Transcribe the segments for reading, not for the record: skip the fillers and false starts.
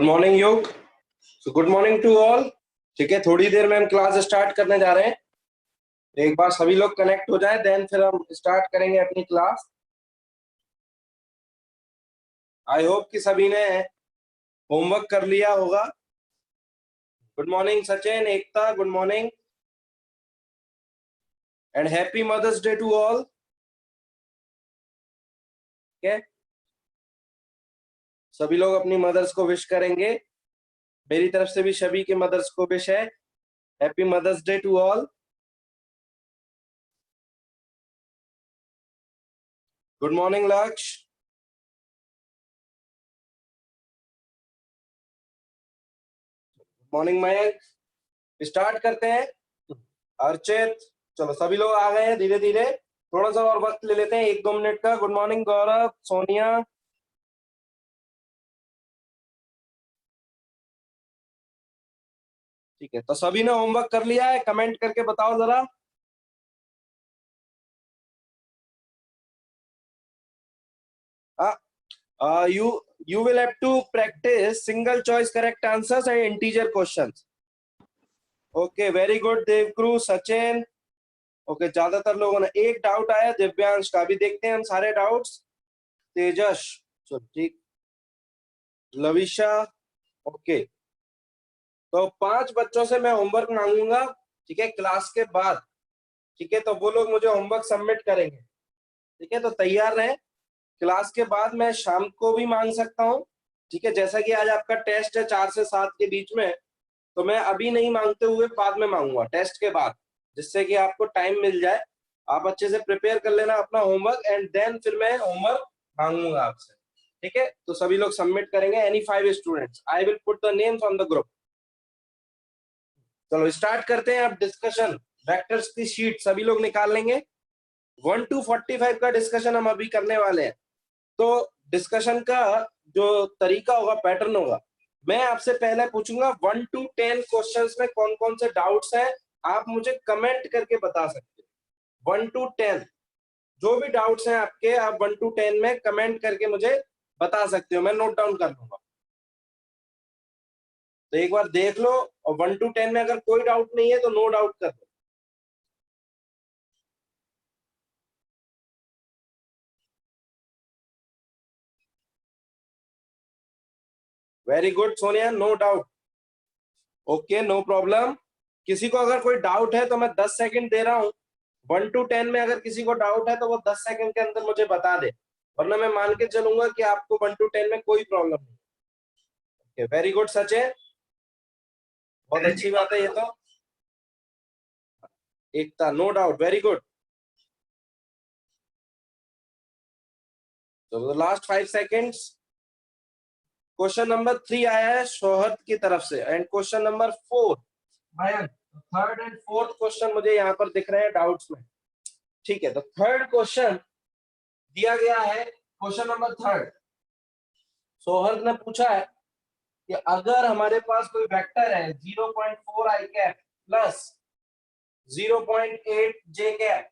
Good morning Yog. Good morning to all. ठीक है, थोड़ी देर में हम क्लास स्टार्ट करने जा रहे हैं। एक बार सभी लोग कनेक्ट हो जाए, देन फिर हम स्टार्ट करेंगे अपनी क्लास। आई होप कि सभी ने होमवर्क कर लिया होगा। Good morning Sachin, Ekta, good morning and happy mother's day to all. ठीक है, सभी लोग अपनी मदर्स को विश करेंगे। मेरी तरफ से भी सभी के मदर्स को विश है। Happy mother's day to all. Good morning Lakshya. Morning Mayank. Start करते हैं। अर्चित, चलो सभी लोग आ गए हैं धीरे धीरे। थोड़ा सा और वक्त ले लेते हैं, 1-2 मिनट का। गुड मॉर्निंग गौरव, सोनिया। ठीक है, तो सभी ने होमवर्क कर लिया है? कमेंट करके बताओ जरा। You will have to practice single choice correct answers and integer questions. Okay, very good देवक्रू, सचिन। ओके, ज्यादातर लोगों ने एक डाउट आया दिव्यांश का, भी देखते हैं हम सारे डाउट्स। तेजस, ठीक, लविशा। ओके, तो 5 बच्चों से मैं होमवर्क मांगूंगा, ठीक है, क्लास के बाद। ठीक है, तो वो लोग मुझे होमवर्क सबमिट करेंगे। ठीक है, तो तैयार रहें। क्लास के बाद मैं शाम को भी मांग सकता हूँ। ठीक है, जैसा कि आज आपका टेस्ट है 4 से 7 के बीच में, तो मैं अभी नहीं मांगते हुए बाद में मांगूंगा, टेस्ट के बाद, जिससे कि आपको टाइम मिल जाए। आप अच्छे से प्रिपेयर कर लेना अपना होमवर्क, एंड देन फिर मैं होमवर्क मांगूंगा आपसे। ठीक है, तो सभी लोग सबमिट करेंगे। Any 5 students, I will put the names on the group. चलो स्टार्ट करते हैं अब डिस्कशन। वेक्टर्स की शीट सभी लोग निकाल लेंगे। 1 to 45 का डिस्कशन हम अभी करने वाले हैं। तो डिस्कशन का जो तरीका होगा, पैटर्न होगा, मैं आपसे पहले पूछूंगा 1 to 10 क्वेश्चंस में कौन कौन से डाउट्स हैं, आप मुझे कमेंट करके बता सकते हैं। 1 to 10 जो भी डाउट्स हैं आपके, आप 1 to 10 में कमेंट करके मुझे बता सकते हो, मैं नोट डाउन कर लूंगा। तो एक बार देख लो, और 1 to 10 में अगर कोई डाउट नहीं है तो नो डाउट कर दो। Very good Sonia, no doubt. Okay, no problem. किसी को अगर कोई डाउट है तो मैं 10 सेकंड दे रहा हूँ। 1 to 10 में अगर किसी को डाउट है तो वो 10 सेकंड के अंदर मुझे बता दे, वरना मैं मान के चलूंगा कि आपको 1 to 10 में कोई प्रॉब्लम नहीं। ओके, वेरी गुड सचिन, बहुत अच्छी बात है ये तो। एकता, नो डाउट, वेरी गुड। तो लास्ट 5 सेकेंड्स। क्वेश्चन नंबर 3 आया है शोहद की तरफ से, and question number 4 Mayank. Third and fourth question मुझे यहाँ पर दिख रहे हैं डाउट्स में। ठीक है, तो थर्ड क्वेश्चन दिया गया है, क्वेश्चन नंबर 3। सोहर्द ने पूछा है कि अगर हमारे पास कोई वेक्टर है 0.4 i cap plus 0.8 j cap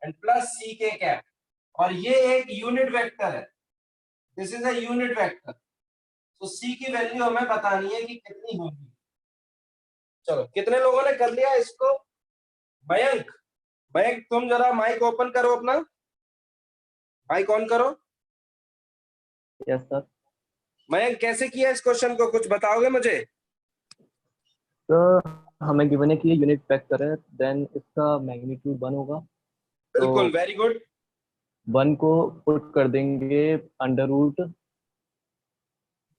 and plus c k cap, और ये एक यूनिट वेक्टर है, this is a unit vector, तो c की वैल्यू हमें बतानी है कि कितनी होगी। चलो, कितने लोगों ने कर लिया इसको? मयंक, मयंक तुम जरा माइक ओपन करो, अपना माइक ऑन करो। Yes sir. मयंक, कैसे किया इस क्वेश्चन को, कुछ बताओगे मुझे? तो हमें गिवन है कि ये यूनिट वेक्टर है, देन इसका मैग्नीट्यूड 1 होगा। बिल्कुल, वेरी गुड। 1 को पुट कर देंगे अंडर रूट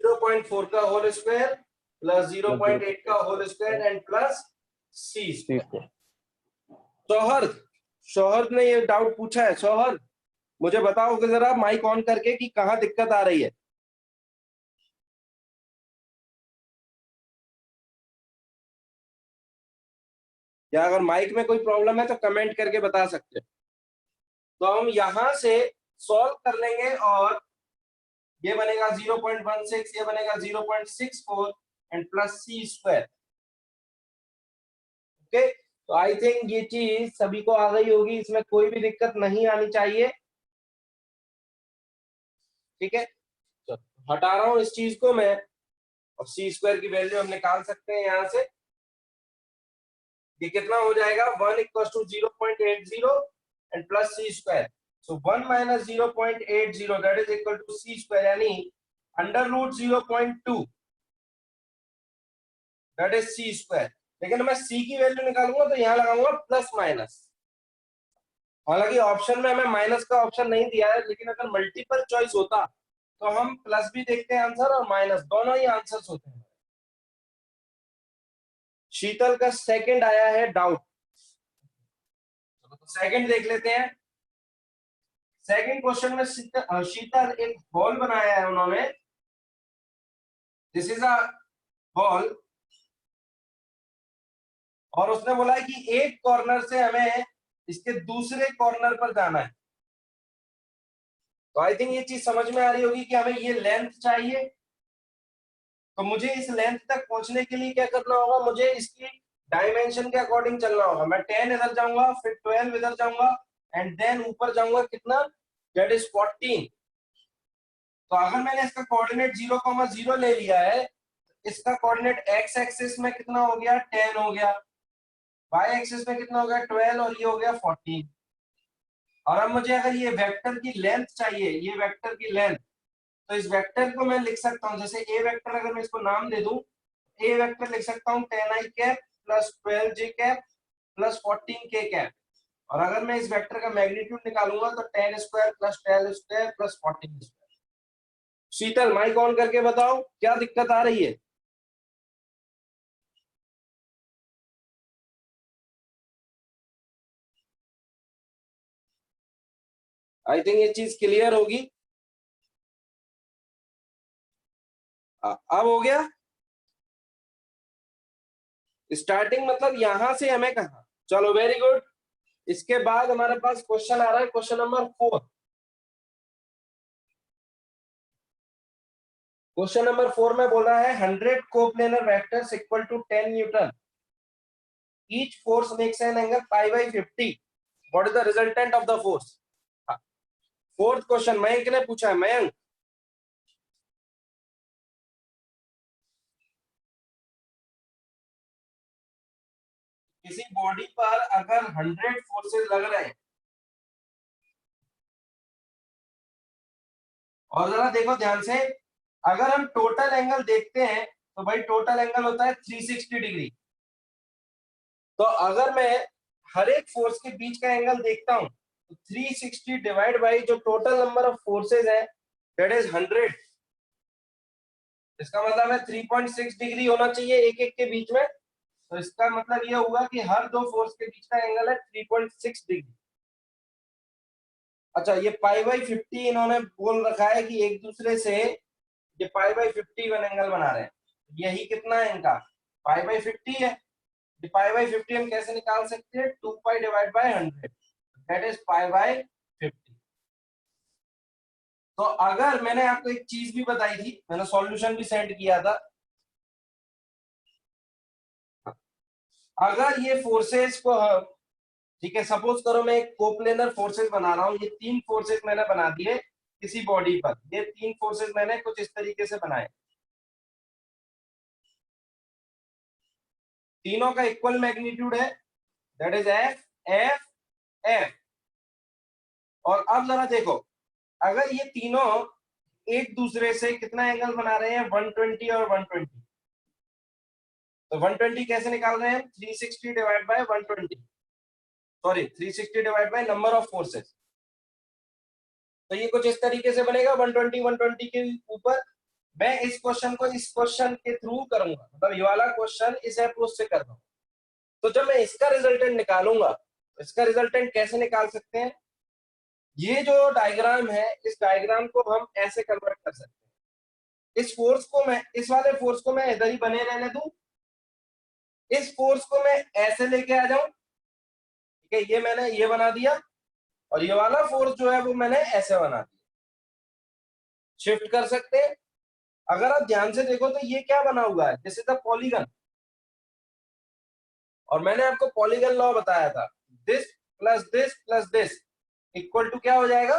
0.4 का होल स्क्वायर प्लस प्लस 0.8 का whole square and plus c square. 0.6। Shauhard, Shauhard ने ये डाउट पूछा है। शौहर्द, मुझे बताओगे जरा माइक ऑन करके कि कहाँ दिक्कत आ रही है? या अगर माइक में कोई प्रॉब्लम है तो कमेंट करके बता सकते हैं। तो हम यहां से सॉल्व कर लेंगे, और ये बनेगा 0.16, ये बनेगा 0.64 and plus c square. Okay, तो आई थिंक ये चीज सभी को आ गई होगी, इसमें कोई भी दिक्कत नहीं आनी चाहिए। ठीक है, तो हटा रहा हूं इस चीज को मैं, और सी स्क्वायर की वैल्यू हम निकाल सकते हैं यहाँ से। ये कितना हो जाएगा 1 equal to 0.80 and plus C square. So 1 minus 0.80 that is equal to C square, यानी under root 0.2 that is C square. लेकिन मैं सी की वैल्यू निकालूंगा तो यहाँ लगाऊंगा प्लस माइनस। हालांकि ऑप्शन में हमें माइनस का ऑप्शन नहीं दिया है, लेकिन अगर मल्टीपल चॉइस होता तो हम प्लस भी देखते हैं आंसर और माइनस दोनों ही आंसर्स होते हैं। शीतल का सेकंड आया है डाउट, तो सेकंड देख लेते हैं। सेकंड क्वेश्चन में शीतल एक बॉल बनाया है उन्होंने। दिस इज अ बॉल, और उसने बोला है कि एक कॉर्नर से हमें इसके दूसरे कॉर्नर पर जाना है। तो आई थिंक ये चीज समझ में आ रही होगी कि हमें ये लेंथ चाहिए। तो मुझे इस लेंथ तक पहुंचने के लिए क्या करना होगा, मुझे इसकी डायमेंशन के अकॉर्डिंग चलना होगा। मैं 10 इधर जाऊंगा, फिर 12 इधर जाऊंगा एंड देन ऊपर जाऊंगा कितना, दैट इज 14। तो अगर मैंने इसका कोऑर्डिनेट 0,0 ले लिया है, इसका कोऑर्डिनेट एक्स एक्सिस में कितना हो गया 10 हो गया, वाई एक्सिस में कितना हो गया 12 और ये हो गया 14। और अब मुझे अगर ये वेक्टर की लेंथ चाहिए, ये वेक्टर की लेंथ, तो इस वेक्टर को मैं लिख सकता हूं, जैसे ए वेक्टर अगर मैं इसको नाम दे दूं, ए वेक्टर लिख सकता हूं 10i cap plus 12j cap plus 14k cap. और अगर मैं इस वेक्टर का मैग्नीट्यूड निकालूंगा तो 10 square plus 12 square plus 14 square. Sheetal mic on करके बताओ क्या दिक्कत आ रही है। आई थिंक ये चीज क्लियर होगी। अब हो गया। स्टार्टिंग मतलब यहां से हमें कहा, चलो वेरी गुड। इसके बाद हमारे पास क्वेश्चन आ रहा है, क्वेश्चन नंबर 4। क्वेश्चन नंबर 4 में बोला है 100 coplanar vectors equal to 10 newton, each force makes an angle pi by 50, what is the resultant of the force. Fourth question Mayank ने पूछा है। मयंक, किसी बॉडी पर अगर 100 फोर्सेस लग रहे हैं, और जरा देखो ध्यान से, अगर हम टोटल एंगल देखते हैं तो भाई टोटल एंगल होता है 360 डिग्री। तो अगर मैं हर एक फोर्स के बीच का एंगल देखता हूं तो 360 डिवाइड बाई जो टोटल नंबर ऑफ फोर्सेज है दैट इज 100। इसका मतलब है 3.6 डिग्री होना चाहिए एक एक के बीच में। तो इसका मतलब ये होगा कि हर दो फोर्स के बीच का एंगल है 3.6 डिग्री। अच्छा, ये पाई बाई 50 इन्होंने बोल रखा है कि एक दूसरे से ये पाई बाई 50 वन एंगल बना रहे हैं। यही कितना है इनका, पाई बाई 50 है। ये पाई बाई 50 हम कैसे निकाल सकते हैं, 2 pi divide by 100 that is pi by 50। तो अगर मैंने आपको एक चीज भी बताई थी, मैंने सॉल्यूशन भी सेंड किया था, अगर ये फोर्सेस को हम, ठीक है सपोज करो मैं एक कोप्लेनर फोर्सेस बना रहा हूं, ये 3 फोर्सेस मैंने बना दिए किसी बॉडी पर, ये 3 फोर्सेस मैंने कुछ इस तरीके से बनाए, तीनों का इक्वल मैग्नीट्यूड है that is F F F. और अब जरा देखो, अगर ये तीनों एक दूसरे से कितना एंगल बना रहे हैं 120 और 120, तो 120 कैसे निकाल रहे हैं, 360 divide by 120, sorry 360 divide by number of forces. तो ये कुछ इस तरीके से बनेगा 120 120 के ऊपर। मैं इस क्वेश्चन को इस क्वेश्चन के थ्रू करूंगा, मतलब ये वाला क्वेश्चन इस अप्रोच से कर रहा हूं। तो जब मैं इसका रिजल्टेंट निकालूंगा, तो इसका रिजल्टेंट कैसे निकाल सकते हैं, ये जो डायग्राम है इस डायग्राम को हम ऐसे कन्वर्ट कर सकते हैं। इस फोर्स को मैं, इस वाले फोर्स को मैं इधर ही बने रहने दूं, इस फोर्स को मैं ऐसे लेके आ जाऊं, ठीक है, ये मैंने ये बना दिया, और ये वाला फोर्स जो है वो मैंने ऐसे बना दिया, शिफ्ट कर सकते हैं। अगर आप ध्यान से देखो तो ये क्या बना हुआ है, दिस इज द पॉलीगन, और मैंने आपको पॉलीगन लॉ बताया था, this plus this equal to क्या हो जाएगा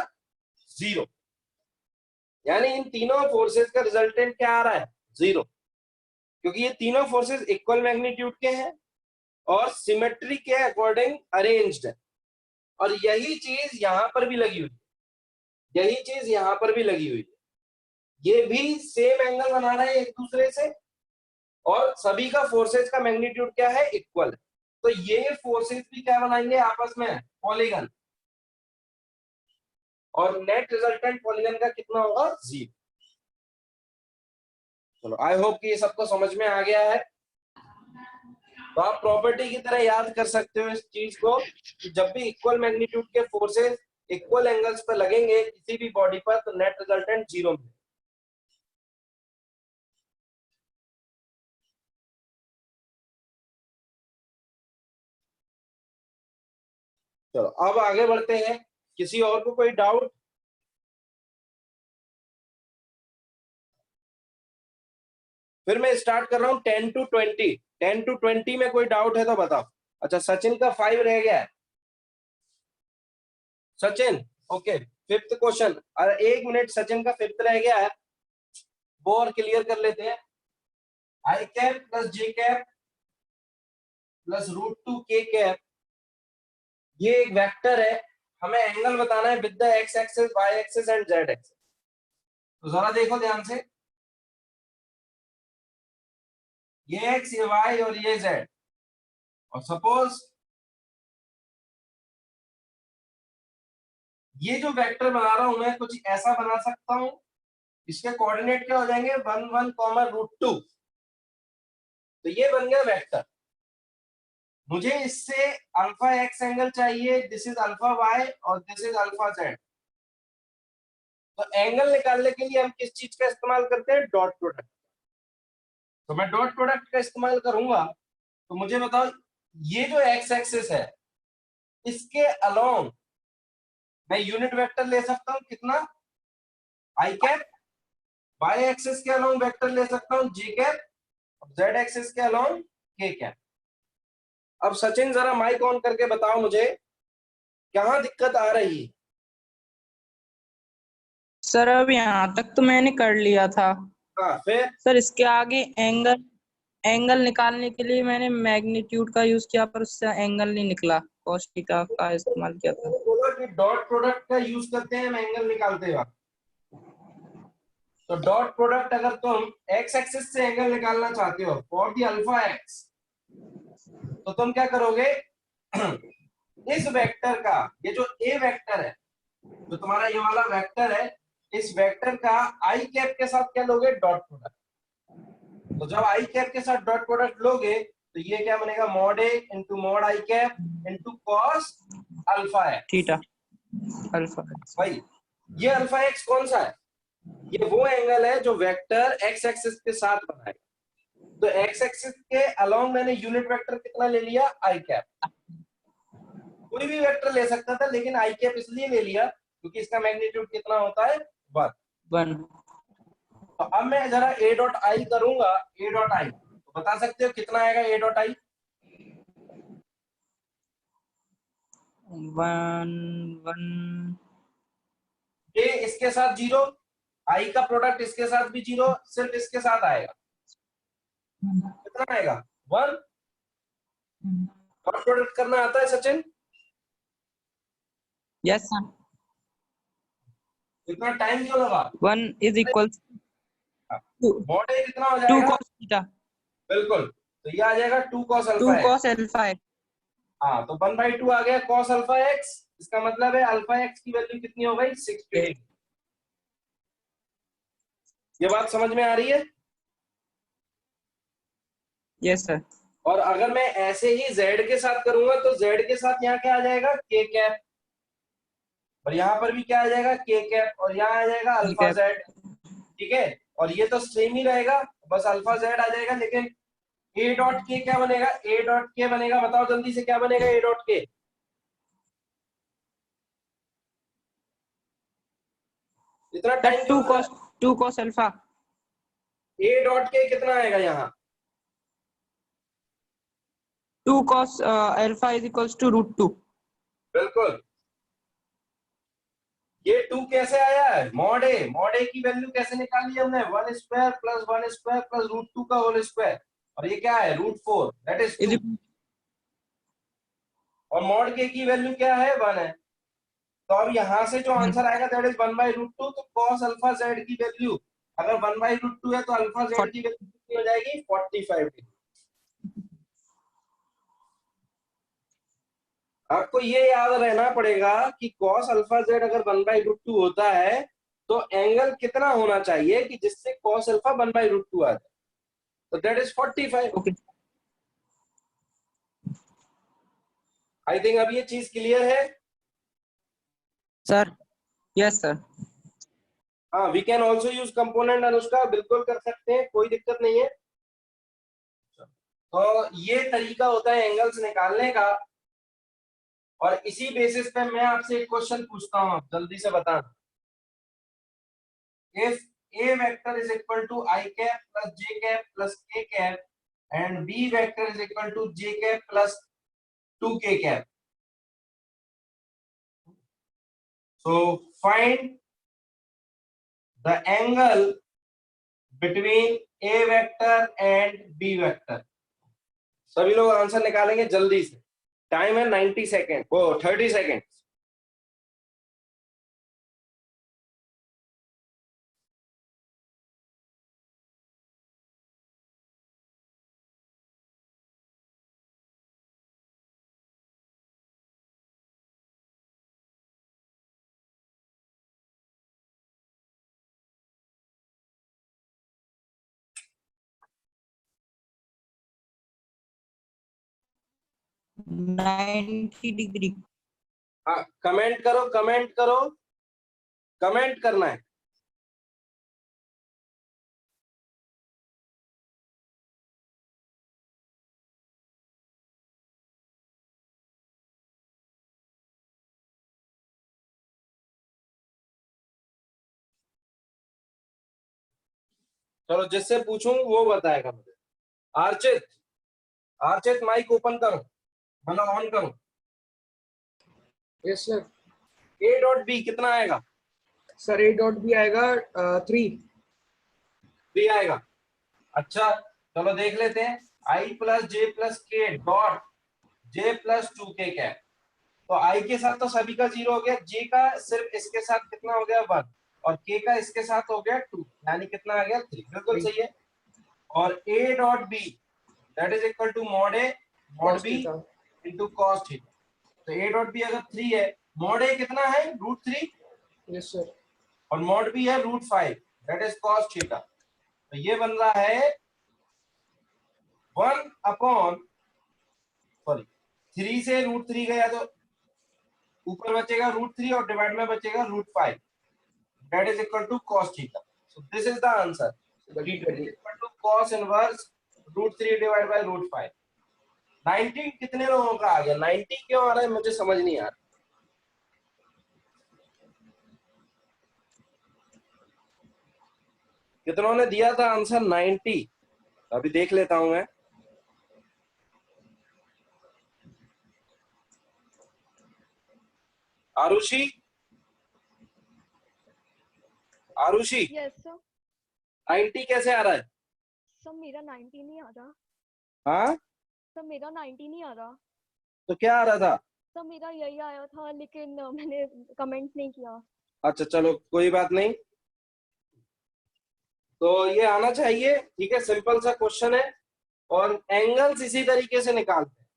0। यानी इन तीनों फोर्सेस का रिजल्टेंट क्या आ रहा है 0। क्योंकि ये तीनों फोर्सेस इक्वल मैग्नीट्यूड के हैं और सिमेट्री के अकॉर्डिंग अरेंज्ड है। और यही चीज यहां पर भी लगी हुई है, यही चीज यहां पर भी लगी हुई है। ये भी सेम एंगल बना रहा है एक दूसरे से और सभी का फोर्सेस का मैग्नीट्यूड क्या है, इक्वल है। तो ये फोर्सेस भी क्या बनाएंगे आपस में, पॉलीगन, और नेट रिजल्टेंट पॉलीगन का कितना होगा, 0। चलो आई होप कि ये सबको समझ में आ गया है। तो आप प्रॉपर्टी की तरह याद कर सकते हो इस चीज को कि जब भी इक्वल मैग्नीट्यूड के फोर्सेस इक्वल एंगल्स पर लगेंगे किसी भी बॉडी पर तो नेट रिजल्टेंट 0 मिलेगा। चलो अब आगे बढ़ते हैं। किसी और को कोई डाउट? फिर मैं स्टार्ट कर रहा हूं 10 to 20। 10 to 20 में कोई डाउट है तो बताओ। अच्छा सचिन का 5 रह गया है। Sachin okay, fifth question. और 1 मिनट, सचिन का फिफ्थ रह गया है, वो और क्लियर कर लेते हैं। आई कैप प्लस जे कैप प्लस √2 के कैप, ये एक वेक्टर है। हमें एंगल बताना है with the x axis, Y axis and Z axis. तो जरा देखो ध्यान से, ये एक्स, ये वाई और ये जेड। और सपोज ये जो वेक्टर बना रहा हूं मैं कुछ ऐसा बना सकता हूं, इसके कोऑर्डिनेट क्या हो जाएंगे, 1 1 √2। तो ये बन गया वेक्टर। मुझे इससे अल्फा एक्स एंगल चाहिए, दिस इज अल्फा वाई और दिस इज अल्फा जेड। तो एंगल निकालने के लिए हम किस चीज का इस्तेमाल करते हैं, डॉट प्रोडक्ट। तो मैं डॉट प्रोडक्ट का इस्तेमाल करूंगा। तो मुझे बताओ ये जो एक्स एक्सिस है इसके अलोंग मैं यूनिट वेक्टर ले सकता हूं कितना, आई कैप। वाई एक्सिस के अलोंग वेक्टर ले सकता हूं जे कैप, जेड एक्सिस के अलोंग के कैप। अब सचिन जरा माइक ऑन करके बताओ मुझे कहां दिक्कत आ रही है। सर अब यहाँ तक तो मैंने कर लिया था। हाँ फिर सर इसके आगे एंगल निकालने के लिए मैंने मैग्नीट्यूड का यूज किया पर उससे एंगल नहीं निकला, cos थीटा का इस्तेमाल किया था। बोला कि डॉट प्रोडक्ट का यूज करते हैं हम एंगल निकालते वक्त। तो डॉट प्रोडक्ट अगर तुम एक्स एक्सिस से एंगल निकालना चाहते हो फॉर दी अल्फा एक्स, तो तुम क्या करोगे इस वेक्टर का, ये जो ए वेक्टर है, जो तुम्हारा ये वाला वेक्टर है, इस वेक्टर का आई कैप के साथ क्या लोगे, डॉट प्रोडक्ट। तो जब आई कैप के साथ डॉट प्रोडक्ट लोगे तो ये क्या बनेगा, mod A into mod I cap into cos alpha x theta alpha. भाई। ये अल्फा एक्स कौन सा है, ये वो एंगल है जो वेक्टर एक्स एक्सिस के साथ बनाएगा। तो एक्स एक्सिस के अलोंग मैंने यूनिट वेक्टर कितना ले लिया, आई कैप। कोई भी वेक्टर ले सकता था लेकिन आई कैप इसलिए ले लिया क्योंकि इसका मैग्नीट्यूड कितना होता है, 1। 1 तो अब मैं जरा ए डॉट आई करूंगा, ए डॉट आई तो बता सकते हो कितना आएगा ए डॉट आई, 1 1 ए इसके साथ 0, आई का प्रोडक्ट इसके साथ भी 0, सिर्फ इसके साथ आएगा, कितना आएगा, 1। डॉट प्रोडक्ट करना आता है सचिन, यस सर। इतना टाइम क्यों लगा, 1 is equal to mod A कितना हो 2 जाएगा, cos थीटा, बिल्कुल। तो ये आ जाएगा 2 cos 2 alpha x. cos alpha x. हाँ तो 1/2 आ गया cos अल्फा एक्स। इसका मतलब है अल्फा एक्स की वैल्यू कितनी हो गई, 16। ये बात समझ में आ रही है। Yes sir. और अगर मैं ऐसे ही z के साथ करूंगा तो z के साथ यहाँ क्या आ जाएगा, k कैप, और यहाँ पर भी क्या आ जाएगा, k कैप, और यहाँ आ जाएगा अल्फा z। ठीक है, और ये तो सेम ही रहेगा, बस अल्फा z आ जाएगा। लेकिन a डॉट k क्या बनेगा, a डॉट k बनेगा, बताओ जल्दी से क्या बनेगा a डॉट k, इतना टाइम क्यों लगा? 2 cos alpha, a dot k कितना आएगा यहाँ, 2 cos alpha is equals to √2। बिल्कुल। ये 2 कैसे आया है? मॉड ए की वैल्यू कैसे निकाली हमने? 1 square plus 1 square plus root 2 का होल स्क्वायर, और ये क्या है? Root 4, that is 2। और मॉड के की वैल्यू क्या है? 1 है। तो अब यहाँ से जो आंसर आएगा दैट इज 1 बाई रूट 2। तो कॉस अल्फा जेड की वैल्यू अगर 1 बाई रूट 2 है तो अल्फा जेड की वैल्यू कितनी हो जाएगी? 45 डिग्री। आपको ये याद रहना पड़ेगा कि कॉस अल्फा जेड अगर 1 बाई रूट 2 होता है तो एंगल कितना होना चाहिए कि जिससे कॉस अल्फा 1 बाई रूट 2 आ जाए? तो that is 45। Okay I think अब ये चीज क्लियर है। सर। Yes sir. हाँ, we can also use component Anushka, बिल्कुल कर सकते हैं, कोई दिक्कत नहीं है। तो ये तरीका होता है एंगल्स निकालने का। और इसी बेसिस पे मैं आपसे एक क्वेश्चन पूछता हूँ, आप जल्दी से बताना। If a vector is equal to I cap plus j cap plus k cap and b vector is equal to j cap plus 2k cap, so find the angle between a vector and b vector। सभी लोग answer निकालेंगे जल्दी से, time है 90 second, वो 30 second. Ninety degree. हाँ, comment करो, comment करो, कमेंट करना है। चलो, जिससे पूछूं वो बताएगा मुझे। आर्चित, आर्चित माइक ओपन करो, मतलब ऑन करो। Yes sir. A dot B कितना आएगा? सर ए डॉट बी आएगा 3। 3 आएगा। अच्छा, चलो देख लेते हैं। आई प्लस जे प्लस के dot J plus 2k cap. तो आई के साथ तो सभी का 0 हो गया, जे का सिर्फ इसके साथ कितना हो गया? 1, और के का इसके साथ हो गया 2, यानी कितना आ गया? 3। बिल्कुल सही है। और A dot B that is equal to mod A mod B into cos theta. तो ए डॉट बी अगर 3 है, मॉड ए कितना है? Root 3, yes sir. और मॉड बी है root 5, that is cos theta. तो ये बन रहा है 1 अपॉन, सॉरी, 3 से रूट 3 गया तो ऊपर बचेगा रूट 3 और डिवाइड में बचेगा root 5, that is equal to cos theta. So this is the answer. Theta is equal to cos inverse root 3 divide by root 5। 90 कितने लोगों का आ गया? 90 क्यों आ रहा है मुझे समझ नहीं आ रहा। कितनों ने दिया था आंसर 90? अभी देख लेता हूं मैं। Arushi, Arushi, yes sir. 90 कैसे आ रहा है? सर मेरा 90 नहीं आ रहा। हाँ, सर मेरा 90 नहीं आ रहा। तो क्या आ रहा था? सर मेरा यही आया था, लेकिन मैंने कमेंट नहीं किया। अच्छा चलो, कोई बात नहीं। तो ये आना चाहिए, ठीक है, सिंपल सा क्वेश्चन है। और एंगल्स इसी तरीके से निकालते हैं।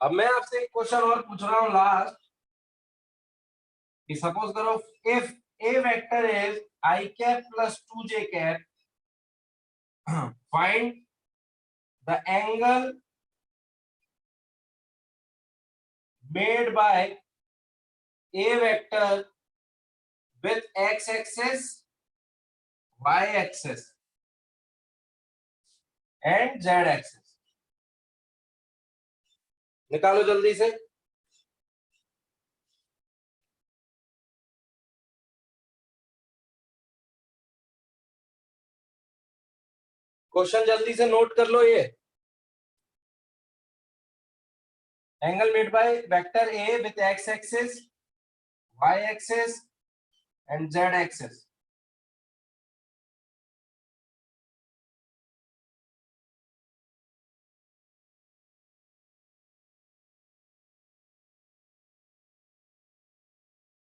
अब मैं आपसे एक क्वेश्चन और पूछ रहा हूं लास्ट, कि सपोज करो if A vector is I cap plus 2j cap, find the angle made by a vector with x axis, y axis and z axis। निकालो जल्दी से। क्वेश्चन जल्दी से नोट कर लो ये। Angle made by vector A with X axis, Y axis and Z axis.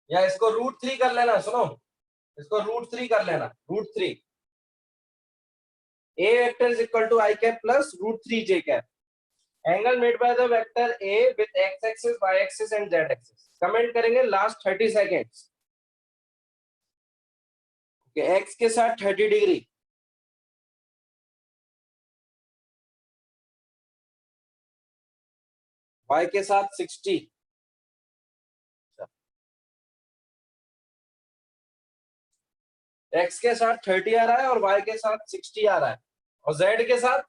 या इसको √3 कर लेना, सुनो इसको √3 कर लेना, √3 a vector is equal to I cap plus √3 j cap. Angle made by the vector A with x axis, y axis and z axis. Comment करेंगे last 30 seconds. x के साथ 30 डिग्री, y के साथ 60, x के साथ 30 आ रहा है और y के साथ 60 आ रहा है, और z के साथ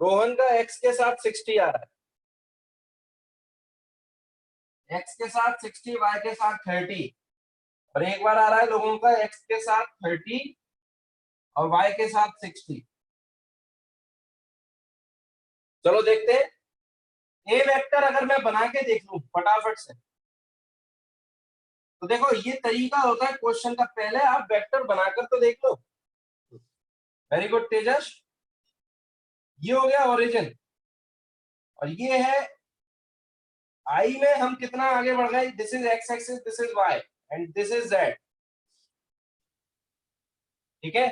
रोहन का x के साथ 60 आ रहा है, x के साथ 60, y के साथ 30, और एक बार आ रहा है लोगों का x के साथ 30 और y के साथ 60। चलो देखते हैं, ए वेक्टर अगर मैं बना के देख लूं फटाफट से, तो देखो ये तरीका होता है क्वेश्चन का, पहले आप वेक्टर बनाकर तो देख लो। वेरी गुड तेजस, ये हो गया ओरिजिन, और ये है आई में हम कितना आगे बढ़ गए, this is X axis, this is Y and this is Z. ठीक है,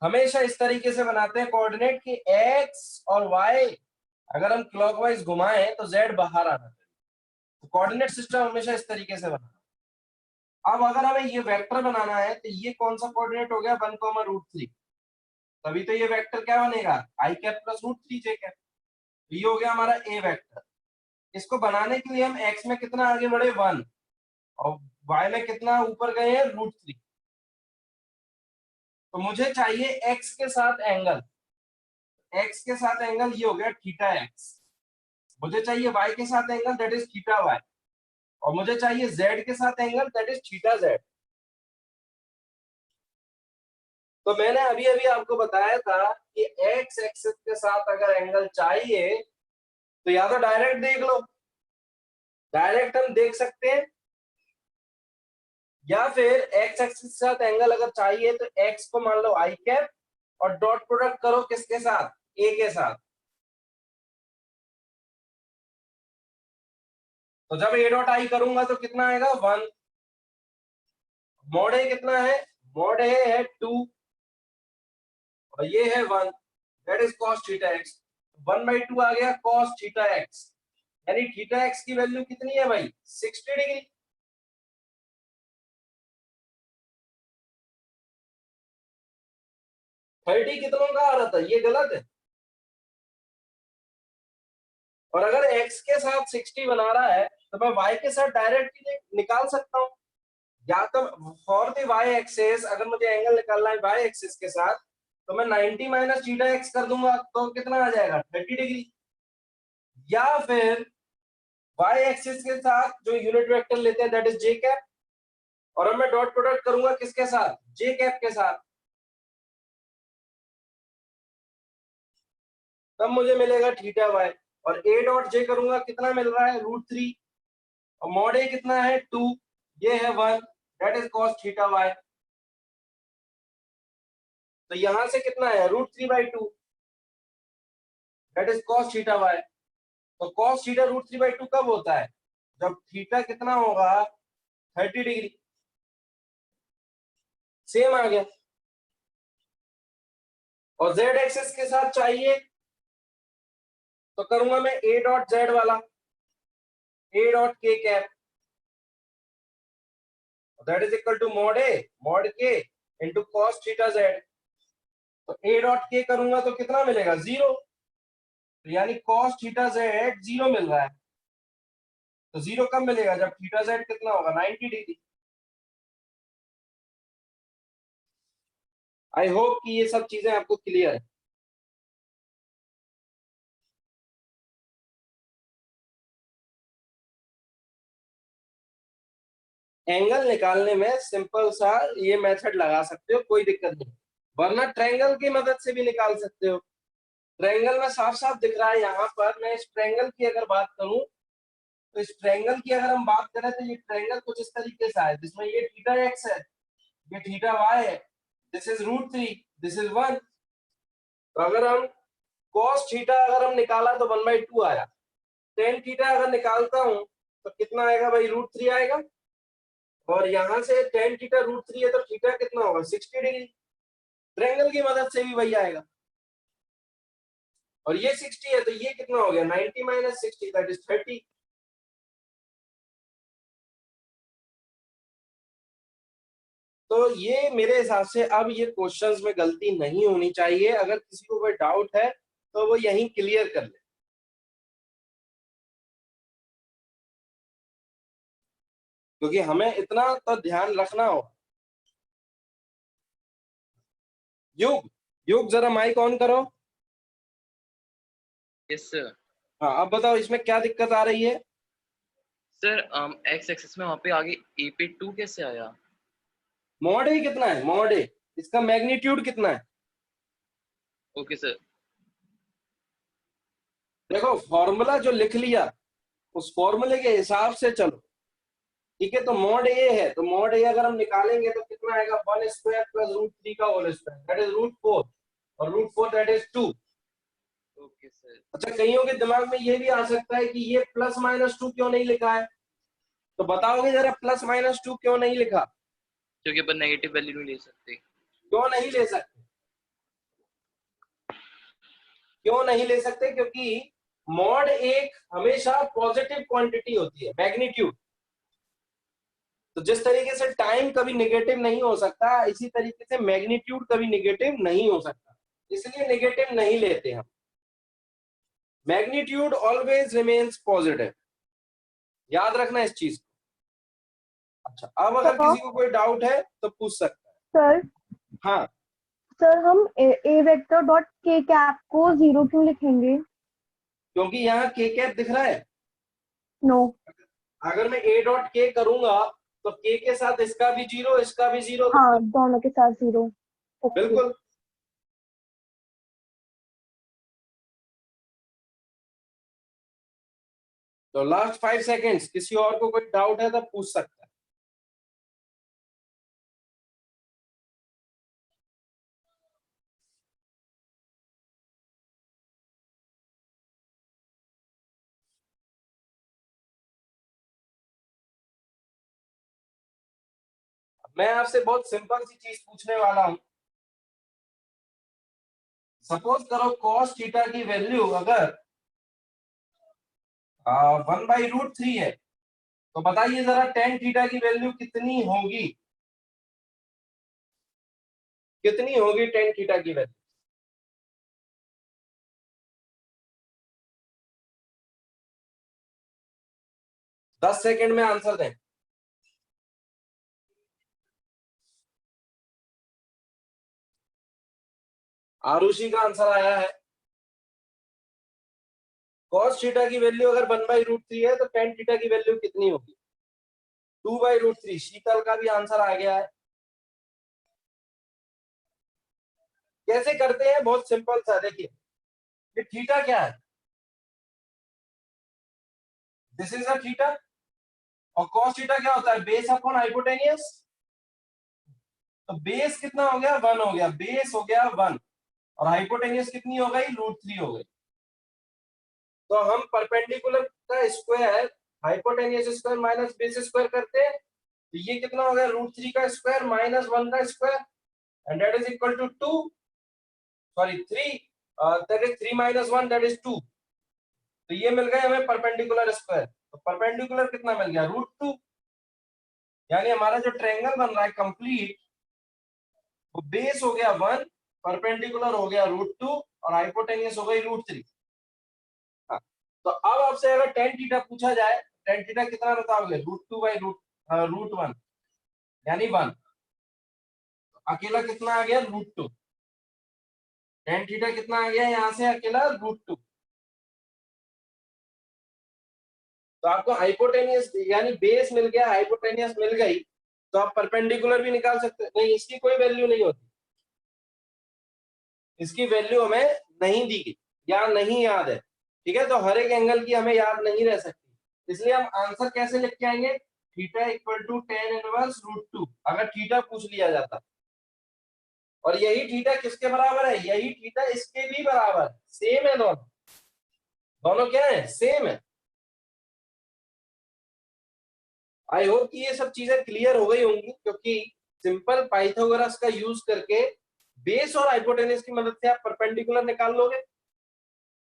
हमेशा इस तरीके से बनाते हैं कोऑर्डिनेट की एक्स और वाई अगर हम क्लॉकवाइज घुमाएं तो जेड बाहर आना चाहिए, तो कोऑर्डिनेट सिस्टम हमेशा इस तरीके से बनाना। अब अगर हमें ये वेक्टर बनाना है तो ये कौन सा कोऑर्डिनेट हो गया, 1, √3, तभी तो ये वेक्टर क्या बनेगा, आई कैप प्लस √3 जे कैप। ये हो गया हमारा ए वेक्टर। इसको बनाने के लिए हम एक्स में कितना आगे बढ़े 1 और वाई में कितना ऊपर गए हैं √3, तो मुझे चाहिए एक्स के साथ एंगल, एक्स के साथ एंगल ये हो गया थीटा एक्स, मुझे चाहिए वाई के साथ angle that is theta Y, और मुझे चाहिए जेड के साथ angle that is theta Z. तो मैंने अभी अभी आपको बताया था कि एक्स एक्सिस के साथ अगर एंगल चाहिए तो या तो डायरेक्ट देख लो, डायरेक्ट हम देख सकते हैं, या फिर एक्स एक्सिस के साथ एंगल अगर चाहिए तो एक्स को मान लो आई कैप और डॉट प्रोडक्ट करो किसके साथ, ए के साथ। तो जब ए डॉट आई करूंगा तो कितना आएगा 1, मॉड ए कितना है, मॉड ए है 2 और ये है 1, that is cos theta x, 1/2 आ गया कॉस थीटा एक्स, यानी थीटा एक्स की वैल्यू कितनी है भाई 60 डिग्री। थर्टी कितनों का आ रहा था, ये गलत है, और अगर x के साथ 60 बना रहा है तो मैं y के साथ डायरेक्टली निकाल सकता हूं, या तो फॉर द y एक्सिस अगर मुझे एंगल निकालना है y एक्सिस के साथ तो मैं 90 माइनस थीटा एक्स कर दूंगा तो कितना आ जाएगा 30 डिग्री, या फिर y एक्सिस के साथ जो यूनिट वेक्टर लेते हैं दैट इज j कैप, और अब मैं डॉट प्रोडक्ट करूंगा किसके साथ, j कैप के साथ, तब मुझे मिलेगा थीटा y, और a डॉट j करूंगा कितना मिल रहा है √3, और मॉड ए कितना है 2, ये है 1, that is cos theta Y. तो यहां से कितना है √3/2, that is cos theta Y. तो कॉस थीटा √3/2 कब होता है, जब थीटा कितना होगा 30 डिग्री, सेम आ गया। और जेड एक्सिस के साथ चाहिए तो करूंगा मैं ए डॉट जेड वाला, A dot K cap, that is equal to mod K into cos theta Z. तो ए डॉट के करूंगा तो कितना मिलेगा 0, तो यानी कॉस थीटा जेड 0 मिल रहा है। तो 0 कब मिलेगा, जब थीटा जेड कितना होगा 90 डिग्री। आई होप कि ये सब चीजें आपको क्लियर है। एंगल निकालने में सिंपल सा ये मेथड लगा सकते हो, कोई दिक्कत नहीं, वरना ट्रायंगल की मदद से भी निकाल सकते हो। ट्रायंगल में साफ साफ दिख रहा है यहाँ पर। मैं इस ट्रायंगल की अगर बात करूं तो इस ट्रायंगल की अगर हम बात करें तो ये ट्रायंगल कुछ इस तरीके से है, जिसमें ये थीटा एक्स है, ये थीटा वाई है, दिस इज √3, दिस इज 1। तो अगर हम cos थीटा अगर हम निकाला तो 1/2 आया। tan थीटा अगर निकालता हूं तो कितना आएगा भाई, √3 आएगा। और यहां से tan थीटा √3 है तो थीटा कितना होगा, 60 डिग्री। ट्रायंगल की मदद से भी वही आएगा। और ये 60 है तो ये कितना हो गया, 90 - 60 दैट इज 30। तो ये मेरे हिसाब से अब ये क्वेश्चंस में गलती नहीं होनी चाहिए। अगर किसी को कोई डाउट है तो वो यहीं क्लियर कर ले, क्योंकि हमें इतना तो ध्यान रखना हो। युग युग जरा माइक ऑन करो। Yes sir. हाँ अब बताओ इसमें क्या दिक्कत आ रही है। सर एक्स एक्सिस में वहाँ पे आगे ए पे 2 कैसे आया? मॉड ए कितना है, मॉड ए, इसका मैग्नीट्यूड कितना है। Okay sir. देखो फॉर्मूला जो लिख लिया उस फॉर्मूले के हिसाब से चलो, ठीक है। तो मॉड ए है तो मॉड ए अगर हम निकालेंगे तो कितना आएगा, 1² + √3 का होल स्क्वायर दैट इज √4 और √4 दैट इज 2। Okay sir. अच्छा कईयों के दिमाग में ये भी आ सकता है कि ये +-2 क्यों नहीं लिखा है, तो बताओगे जरा +-2 क्यों नहीं लिखा। क्योंकि अपन नेगेटिव वैल्यू नहीं ले सकते। क्यों नहीं ले सकते, क्यों नहीं ले सकते, क्योंकि मॉड एक हमेशा पॉजिटिव क्वांटिटी होती है, मैग्नीट्यूड। तो जिस तरीके से टाइम कभी नेगेटिव नहीं हो सकता, इसी तरीके से मैग्नीट्यूड कभी नेगेटिव नहीं हो सकता, इसलिए नेगेटिव नहीं लेते हम। मैग्नीट्यूड ऑलवेज रिमेन्स पॉजिटिव, याद रखना इस चीज को। अच्छा अब अगर किसी को कोई डाउट है तो पूछ सकता है। सर हाँ सर हम ए वेक्टर डॉट के कैप को 0 क्यों लिखेंगे? क्योंकि यहाँ के कैप दिख रहा है। नो। अगर मैं ए डॉट के करूंगा तो के के साथ इसका भी 0 इसका भी 0। हाँ दोनों के साथ 0। ओके। बिल्कुल। तो लास्ट 5 सेकेंड्स, किसी और को कोई डाउट है तो पूछ सकता है। मैं आपसे बहुत सिंपल सी चीज पूछने वाला हूं। सपोज करो cos थीटा की वैल्यू अगर 1/√3 है तो बताइए जरा tan थीटा की वैल्यू कितनी होगी, कितनी होगी tan थीटा की वैल्यू। दस सेकेंड में आंसर दें। आरुषि का आंसर आया है। cos थीटा की वैल्यू अगर 1/√3 है तो tan थीटा की वैल्यू कितनी होगी, 2/√3। शीतल का भी आंसर आ गया है। कैसे करते हैं, बहुत सिंपल सा। देखिए ये थीटा क्या है, दिस इज अ थीटा। और cos थीटा क्या होता है, बेस अपॉन हाइपोटेनियस। तो बेस कितना हो गया, 1 हो गया, बेस हो गया 1 और हाइपोटेनियस कितनी हो गई, √3 हो गई। तो हम परपेंडिकुलर का square hypotenuse square minus base square करते हैं तो ये कितना हो गया, √3 का स्क्वायर माइनस 1 का square and that is equal to 2, sorry 3, that is 3 - 1 that is 2। तो ये मिल गए हमें परपेंडिकुलर स्क्वायर। तो परपेंडिकुलर कितना मिल गया, √2। यानी हमारा जो ट्रायंगल बन रहा है कंप्लीट, वो बेस हो गया 1, परपेंडिकुलर हो गया √2 और हाइपोटेनियस हो गई √3। हाँ तो अब आपसे अगर tan थीटा पूछा जाए, tan थीटा कितना बताओगे, √2/√1 यानी 1। अकेला कितना आ गया, √2। tan थीटा कितना आ गया यहाँ से, अकेला √2। तो आपको हाइपोटेनियस यानी बेस मिल गया, हाइपोटेनियस मिल गई, तो आप परपेंडिकुलर भी निकाल सकते हैं। नहीं इसकी कोई वैल्यू नहीं होती, इसकी वैल्यू हमें नहीं दी गई। या नहीं याद है, ठीक है, तो हर एक एंगल की हमें याद नहीं रह सकती, इसलिए हम आंसर कैसे लिख के आएंगे, theta equal to tan inverse √2, अगर थीटा पूछ लिया जाता। और यही थीटा किसके बराबर है, यही थीटा इसके भी बराबर है, सेम है दोनों, दोनों क्या है, सेम है। आई होप कि ये सब चीजें क्लियर हो गई होंगी, क्योंकि सिंपल पाइथागोरस का यूज करके बेस और हाइपोटेनस की मदद से आप परपेंडिकुलर निकाल लोगे।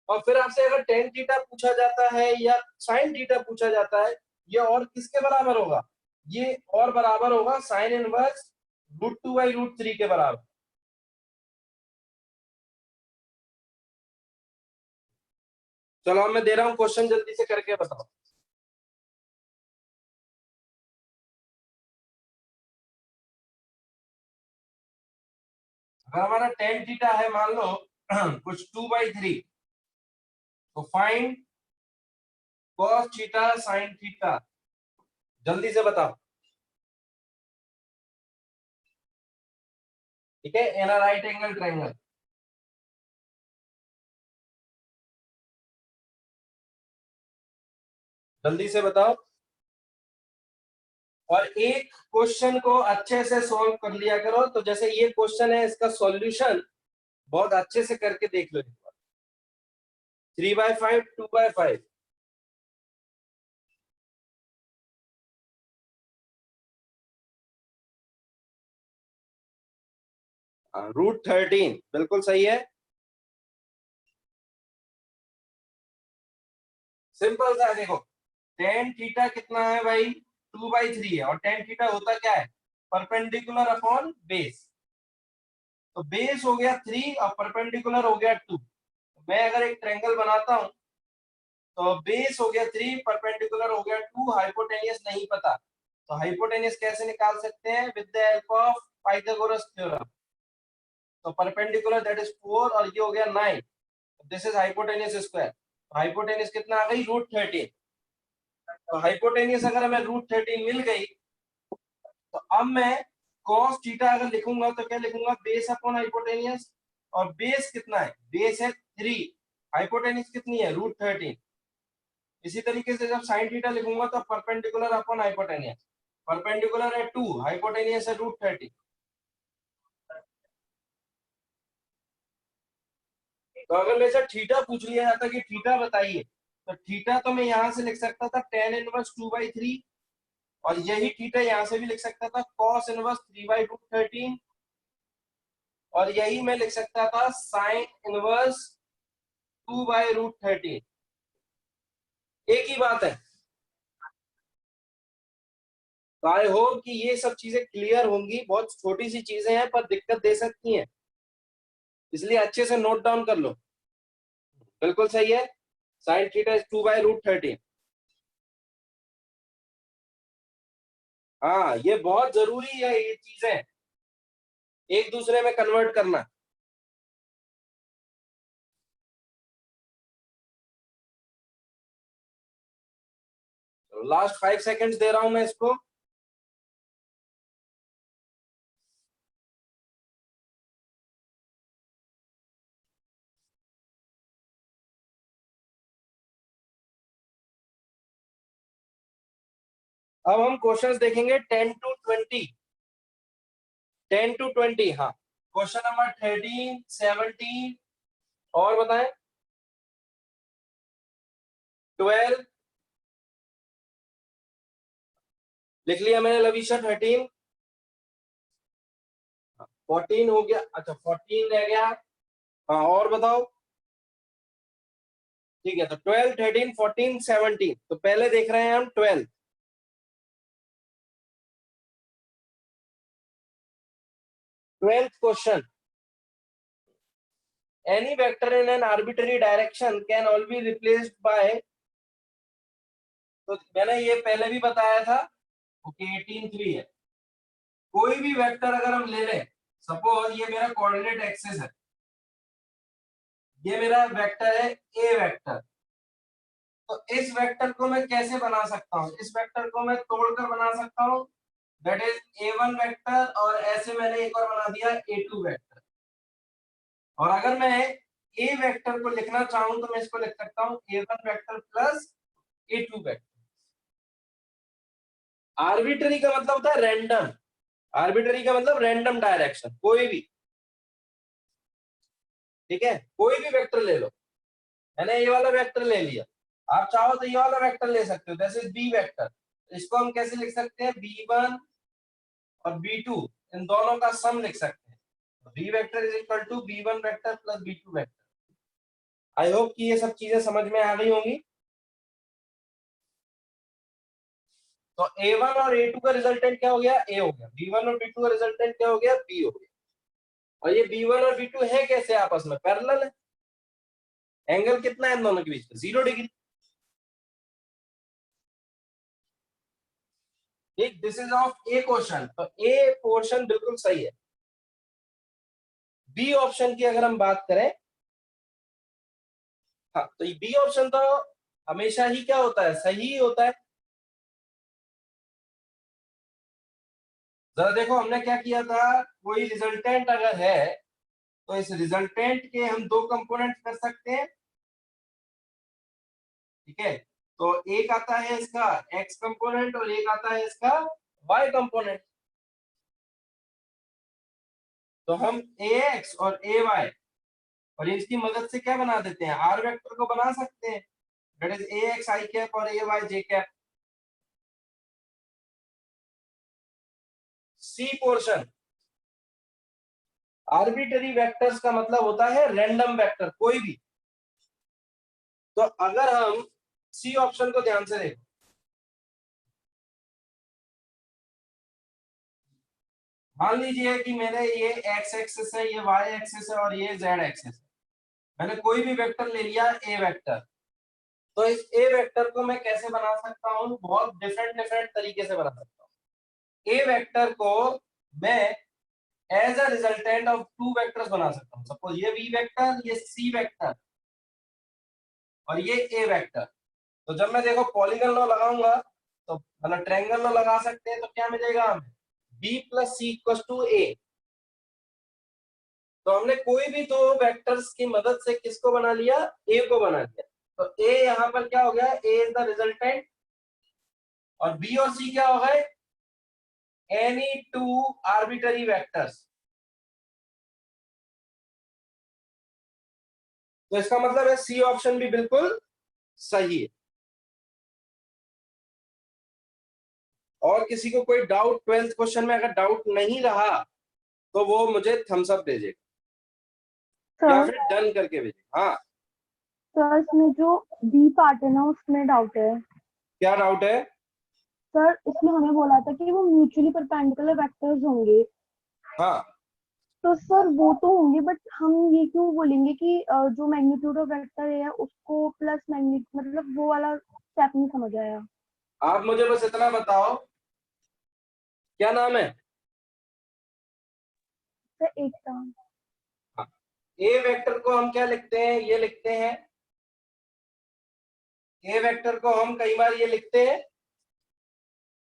और फिर आपसे अगर tan थीटा पूछा जाता है या sin थीटा पूछा जाता है, ये और किसके बराबर होगा, ये और बराबर होगा sin इनवर्स √2/√3 के बराबर। चलो अब मैं दे रहा हूं क्वेश्चन, जल्दी से करके बताओ। अगर हमारा tan थीटा है मान लो कुछ 2/3, तो find cos theta sin theta, जल्दी से बताओ, ठीक है, इन अ राइट एंगल ट्रायंगल। जल्दी से बताओ, और एक क्वेश्चन को अच्छे से सॉल्व कर लिया करो। तो जैसे ये क्वेश्चन है, इसका सॉल्यूशन बहुत अच्छे से करके देख लो एक बार। 3/5 2/5, √13 बिल्कुल सही है। सिंपल सा है, देखो tan थीटा कितना है भाई, 2/3 है, और tan थीटा होता क्या है, परपेंडिकुलर अपॉन बेस। तो बेस हो गया 3 और परपेंडिकुलर हो गया 2। मैं अगर एक ट्रायंगल बनाता हूं, तो बेस हो गया 3, परपेंडिकुलर हो गया 2, हाइपोटेनियस नहीं पता, तो हाइपोटेनियस कैसे निकाल सकते हैं, with the help of Pythagoras theorem. तो परपेंडिकुलर दैट इज 4 और ये हो गया 9, दिस इज हाइपोटेनियस स्क्वायर। तो हाइपोटेनियस कितना आ गई, √13। तो हाइपोटेनियस अगर हमें √13 मिल गई, तो अब मैं cos थीटा अगर लिखूंगा तो क्या लिखूंगा, बेस अपॉन हाइपोटेनियस, और बेस कितना है, बेस है 3, हाइपोटेनियस कितनी है, √13। इसी तरीके से जब sin थीटा लिखूंगा तो परपेंडिकुलर अपॉन हाइपोटेनियस, परपेंडिकुलर है 2, हाइपोटेनियस है √13। तो अगर मेरे से थीटा पूछ लिया जाता कि थीटा बताइए, तो थीटा तो मैं यहां से लिख सकता था tan इनवर्स 2/3, और यही थीटा यहां से भी लिख सकता था cos इनवर्स 3/√13, और यही मैं लिख सकता था sin इनवर्स 2/√13। एक ही बात है। तो आई होप कि ये सब चीजें क्लियर होंगी, बहुत छोटी सी चीजें हैं पर दिक्कत दे सकती हैं, इसलिए अच्छे से नोट डाउन कर लो। बिल्कुल सही है, sin थीटा इज 2/√13। हाँ, ये बहुत जरूरी है, ये चीजें एक दूसरे में कन्वर्ट करना। लास्ट 5 सेकंड्स दे रहा हूं मैं इसको। अब हम क्वेश्चंस देखेंगे 10 to 20, 10 to 20। हाँ, क्वेश्चन नंबर 13 17 और बताएं, 12 लिख लिया मैंने लवीशा, 13 14 हो गया, अच्छा 14 रह गया। हाँ और बताओ, ठीक है, तो 12 13 14 17। तो पहले देख रहे हैं हम 12। 12th question, any vector in an arbitrary direction can all be replaced by, तो मैंने ये पहले भी बताया था, ओके 18 3 है। कोई भी वेक्टर अगर हम ले लें, सपोज ये मेरा कोऑर्डिनेट एक्सिस है, ये मेरा वेक्टर है ए वेक्टर, तो इस वेक्टर को मैं कैसे बना सकता हूँ, इस वेक्टर को मैं तोड़कर बना सकता हूँ, दैट इज A1 वेक्टर, और ऐसे मैंने एक और बना दिया A2 वेक्टर। और अगर मैं ए वेक्टर को लिखना चाहूं तो मैं इसको लिख सकता हूं A1 vector plus A2 vector. Arbitrary का मतलब होता है रैंडम, आर्बिट्ररी का मतलब रैंडम डायरेक्शन, कोई भी, ठीक है, कोई भी वेक्टर ले लो। मैंने ये वाला वेक्टर ले लिया, आप चाहो तो ये वाला वेक्टर ले सकते हो, जैसे बी वेक्टर, इसको हम कैसे लिख सकते हैं, B1 और B2 इन दोनों का सम लिख सकते हैं, B vector is equal to B1 vector plus B2 vector. I hope कि ये सब चीजें समझ में आ गई होंगी। तो A1 और A2 का रिजल्टेंट क्या हो गया, A हो गया, B1 और B2 का रिजल्टेंट क्या हो गया, B हो गया। और ये B1 और B2 है कैसे आपस में, पैरेलल है, एंगल कितना है इन दोनों के बीच में, 0 डिग्री। ठीक, this is of A question, तो ए पोर्शन बिल्कुल सही है। बी ऑप्शन की अगर हम बात करें, हाँ, तो ये बी ऑप्शन तो हमेशा ही क्या होता है, सही होता है। जरा देखो हमने क्या किया था, कोई रिजल्टेंट अगर है तो इस रिजल्टेंट के हम दो कंपोनेंट कर सकते हैं, ठीक है। तो एक आता है इसका x कंपोनेंट और एक आता है इसका y कंपोनेंट। तो हम ax और ay और इसकी मदद से क्या बना देते हैं, r वेक्टर को बना सकते हैं, that is ax i cap और ay j cap. C portion, arbitrary vectors का मतलब होता है रैंडम वेक्टर, कोई भी। तो अगर हम सी ऑप्शन को ध्यान से देखें, मान लीजिए कि मेरे ये x एक्सिस है, ये y एक्सिस है और ये z एक्सिस है, मैंने कोई भी वेक्टर ले लिया a वेक्टर। तो इस a वेक्टर को मैं कैसे बना सकता हूँ, बहुत डिफरेंट डिफरेंट तरीके से बना सकता हूँ। a वेक्टर को मैं as a resultant of two vectors बना सकता हूँ, सपोज ये v वेक्टर, ये c वेक्टर और ये a वेक्टर। तो जब मैं देखो पॉलीगन लॉ लगाऊंगा, तो मतलब ट्रायंगल लॉ लगा सकते हैं, तो क्या मिलेगा हमें, b plus C equal to a। तो हमने कोई भी दो वेक्टर्स की मदद से किसको बना लिया, a को बना लिया। तो a यहाँ पर क्या हो गया, a इज द रिजल्टेंट, और b और c क्या हो गए, एनी टू आर्बिट्ररी वेक्टर्स। तो इसका मतलब है सी ऑप्शन भी बिल्कुल सही है। और किसी को कोई डाउट, 12th क्वेश्चन में अगर डाउट नहीं रहा तो वो मुझे थम्स अप भेजेगा या सर फिर डन करके भेजेगा। हाँ, सर इसमें जो बी पार्ट है ना उसमें डाउट है। क्या डाउट है, सर इसमें हमें बोला था कि वो म्यूचुअली परपेंडिकुलर वेक्टर्स होंगे, हाँ, तो सर वो तो होंगे, बट हम ये क्यों बोलेंगे कि जो मैग्नीट्यूड ऑफ वेक्टर है उसको प्लस मैग्नीट्यूड, मतलब वो वाला स्टेप नहीं समझ आया। आप मुझे बस इतना बताओ क्या नाम है, सर एक था। ए वेक्टर को हम क्या लिखते हैं, ये लिखते हैं, ए वेक्टर को हम कई बार ये लिखते हैं,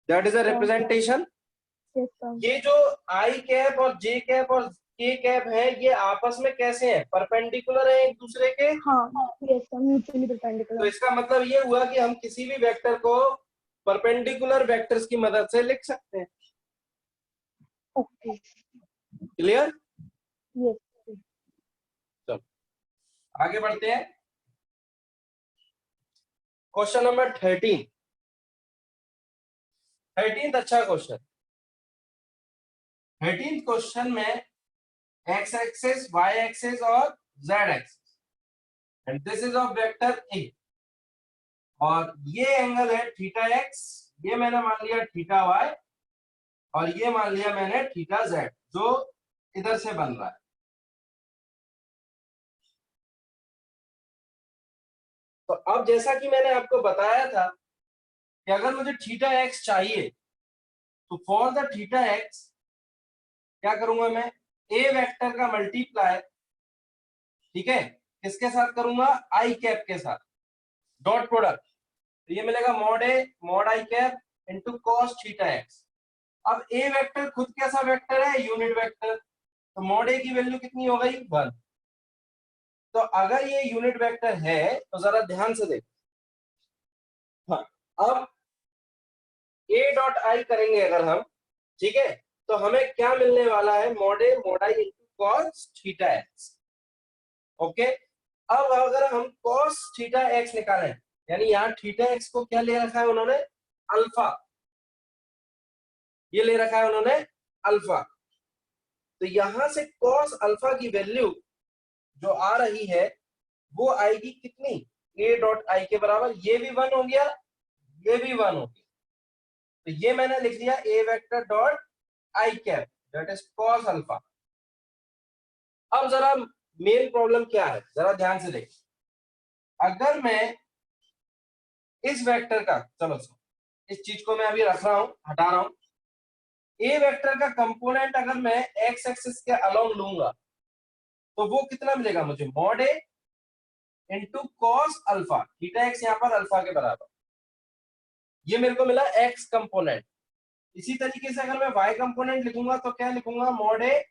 that is a representation. Yes sir. ये जो आई कैप और जे कैप और के कैप है, ये आपस में कैसे हैं, परपेंडिकुलर है एक दूसरे के। हाँ यस सर, म्यूचुअली तो परपेंडिकुलर। इसका मतलब ये हुआ कि हम किसी भी वेक्टर को परपेंडिकुलर वेक्टर्स की मदद से लिख सकते हैं। ओके। Clear, yes. चलो आगे बढ़ते हैं। क्वेश्चन नंबर 13 अच्छा क्वेश्चन। 13 क्वेश्चन में x एक्सिस, y एक्सिस और z axis, and this is of vector a, और ये एंगल है थीटा x, ये मैंने मान लिया थीटा y, और ये मान लिया मैंने थीटा z, जो इधर से बन रहा है। तो अब जैसा कि मैंने आपको बताया था कि अगर मुझे थीटा x चाहिए, तो फॉर द थीटा x क्या करूंगा मैं, a वेक्टर का मल्टीप्लाई, ठीक है, किसके साथ करूंगा, आई कैप के साथ, डॉट प्रोडक्ट, तो ये मिलेगा mod a mod I cap into cos theta x। अब a वेक्टर खुद कैसा वेक्टर है, यूनिट वेक्टर, तो मॉड a की वैल्यू कितनी हो गई, 1। तो अगर ये यूनिट वेक्टर है तो जरा ध्यान से देख। हाँ, अब ए डॉट आई करेंगे अगर हम, ठीक है, तो हमें क्या मिलने वाला है, mod A mod I into cos theta x. Okay, अब अगर हम कॉस थीटा एक्स निकालें, यानी यहाँ थीटा एक्स को क्या ले रखा है उन्होंने, अल्फा, ये ले रखा है उन्होंने अल्फा। तो यहां से कॉस अल्फा की वैल्यू जो आ रही है वो आएगी कितनी, ए डॉट आई के बराबर, ये भी 1 हो गया, ये भी 1 हो गया। तो ये मैंने लिख दिया A vector dot I cap that is cos alpha. अब जरा मेन प्रॉब्लम क्या है, जरा ध्यान से देख। अगर मैं इस वेक्टर का, चलो इस चीज को मैं अभी रख रहा हूं, हटा रहा हूं, ए वेक्टर का कंपोनेंट अगर मैं एक्स एक्सिस के अलोंग लूंगा तो वो कितना मिलेगा मुझे, mod A into cos alpha, theta X यहां पर अल्फा के बराबर, ये मेरे को मिला एक्स कंपोनेंट। इसी तरीके से अगर मैं वाई कंपोनेंट लिखूंगा तो क्या लिखूंगा, मॉड ए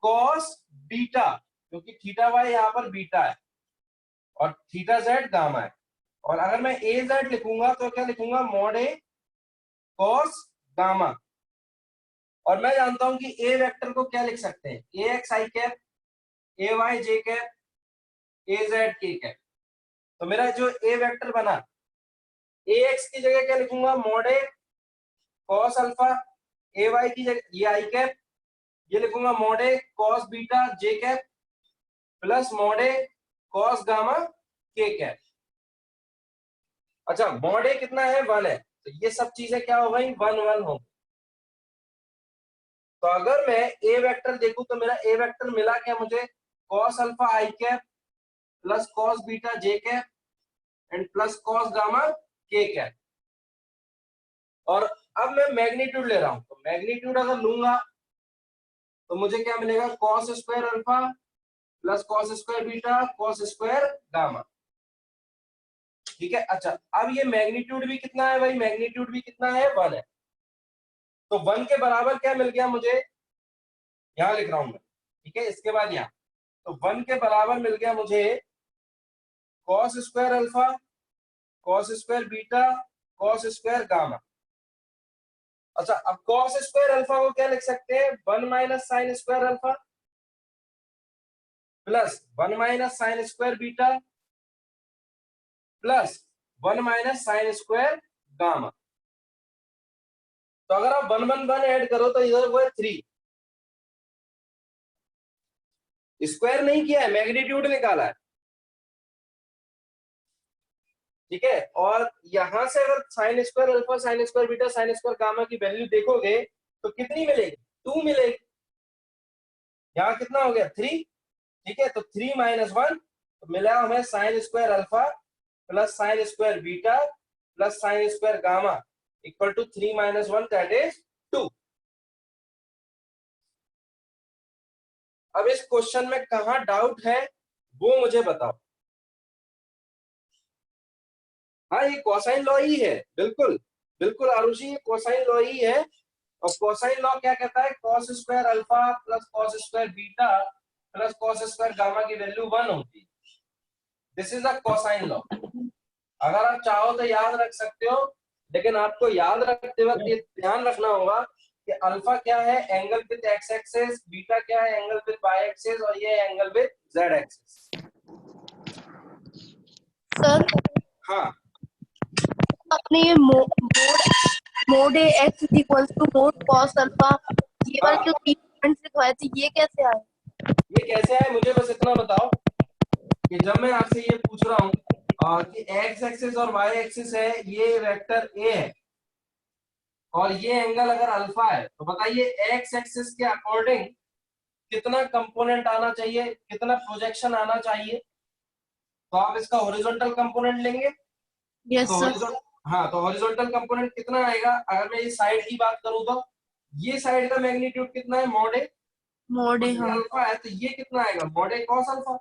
कॉस बीटा, क्योंकि थीटा वाई यहां पर बीटा है और थीटा जेड गामा है। और अगर मैं ए जेड लिखूंगा तो क्या लिखूंगा, मॉड ए कॉस गामा। और मैं जानता हूं कि ए वेक्टर को क्या लिख सकते हैं, ए X I cap, A Y J cap, A Z के कैप। तो मेरा जो ए वेक्टर बना, ए एक्स की जगह क्या लिखूंगा, mod A cos alpha, A Y की जगह ये आई कैप, ये लिखूंगा mod A cos beta J cap plus mod A cos gamma के कैप। अच्छा, मॉड ए कितना है, 1 है, तो ये सब चीजें क्या हो गई, 1 1 हो। तो अगर मैं ए वेक्टर देखूं तो मेरा ए वेक्टर मिला क्या मुझे, cos alpha I cap plus cos beta J cap and plus cos gamma के कैप। और अब मैं मैग्नीट्यूड ले रहा हूं, तो मैग्नीट्यूड अगर लूंगा तो मुझे क्या मिलेगा, cos square alpha plus cos square beta cos square gamma. ठीक है, अच्छा अब ये मैग्नीट्यूड भी कितना है भाई, मैग्नीट्यूड भी कितना है, 1 है। तो 1 के बराबर क्या मिल गया मुझे, यहां लिख रहा हूं मैं, ठीक है, इसके बाद यहां, तो 1 के बराबर मिल गया मुझे cos square alpha cos square beta cos square gamma. अच्छा, अब कॉस स्क्वायर अल्फा को क्या लिख सकते हैं, 1 minus sign square alpha plus 1 minus sign square beta plus 1 minus sign square gamma. तो अगर आप 1 1 1 ऐड करो तो इधर वो है 3, स्क्वायर नहीं किया है, मैग्नीट्यूड निकाला है, ठीक है। और यहां से अगर sign square alpha sign square beta sine square gamma की वैल्यू देखोगे तो कितनी मिलेगी, 2 मिलेगी। यहाँ कितना हो गया, 3, ठीक है। तो 3 माइनस 1 तो मिला हमें sine square alpha plus sine square beta plus sine square gamma equal to 3 minus 1 that is 2। अब इस क्वेश्चन में कहां डाउट है वो मुझे बताओ। हाँ, ये कोसाइन लॉ ही है, बिल्कुल बिल्कुल आरुषि, ये कोसाइन लॉ ही है। और कोसाइन लॉ क्या कहता है, cos square alpha plus cos square beta plus cos square gamma की वैल्यू 1 होती है। This is a cosine law. अगर आप चाहो तो याद रख सकते हो, लेकिन आपको याद रखते वक्त ये ध्यान रखना होगा कि अल्फा क्या है, angle with X axis, beta क्या है, एंगल विद वाई एक्सिस, और ये angle with Z axis. Sir हाँ, अपने ये mod A X equals to mod cos alpha, ये वाले जो 3 पॉइंट्स लिखवाए थे ये कैसे आए? ये कैसे है मुझे बस इतना बताओ कि जब मैं आपसे ये पूछ रहा हूँ कि एक्स एक्सिस और वाई एक्सिस है, ये वेक्टर ए है और ये एंगल अगर अल्फा है, तो बताइए एक्स एक्सिस के अकॉर्डिंग कितना कंपोनेंट आना चाहिए, कितना प्रोजेक्शन आना चाहिए। तो आप इसका हॉरिजॉन्टल कंपोनेंट लेंगे, यस तो सर। हाँ, तो हॉरिजॉन्टल कंपोनेंट कितना आएगा, अगर मैं इस साइड की बात करूं तो ये साइड का मैग्नीट्यूड कितना है, मॉड ए, मोड ए, ये हाँ अल्फा है तो ये कितना आएगा, mod A cos alpha.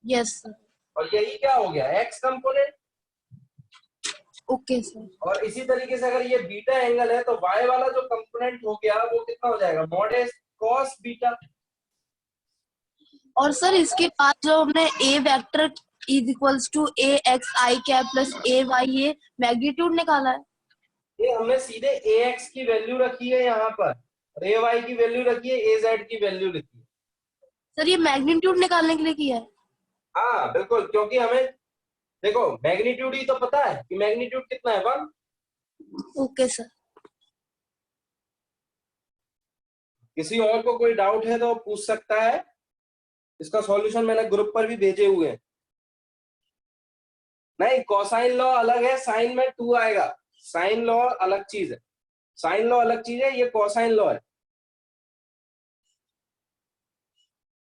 Yes sir. और यही क्या हो गया, एक्स कंपोनेंट। Okay sir. और इसी तरीके से अगर ये बीटा एंगल है तो वाई वाला जो कंपोनेंट हो गया वो कितना हो जाएगा, मॉड ए कॉस बीटा। और सर इसके बाद जो हमने A vector is equals to A X I cap plus A Y ये मैग्नीट्यूड निकाला है। ये हमने सीधे ए एक्स की वैल्यू रखी है यहाँ पर और ए वाई की वैल्यू रखी है, ए जेड की वैल्यू लिखी है। सर ये मैग्नीट्यूड निकालने के लिए किया है। हाँ बिल्कुल, क्योंकि हमें देखो मैग्नीट्यूड ही तो पता है कि मैग्नीट्यूड कितना है, 1। Okay sir. किसी और को कोई डाउट है तो पूछ सकता है, इसका सॉल्यूशन मैंने ग्रुप पर भी भेजे हुए हैं। नहीं, कोसाइन लॉ अलग है, साइन में 2 आएगा। साइन लॉ अलग चीज है, साइन लॉ अलग चीज है, ये कोसाइन लॉ है।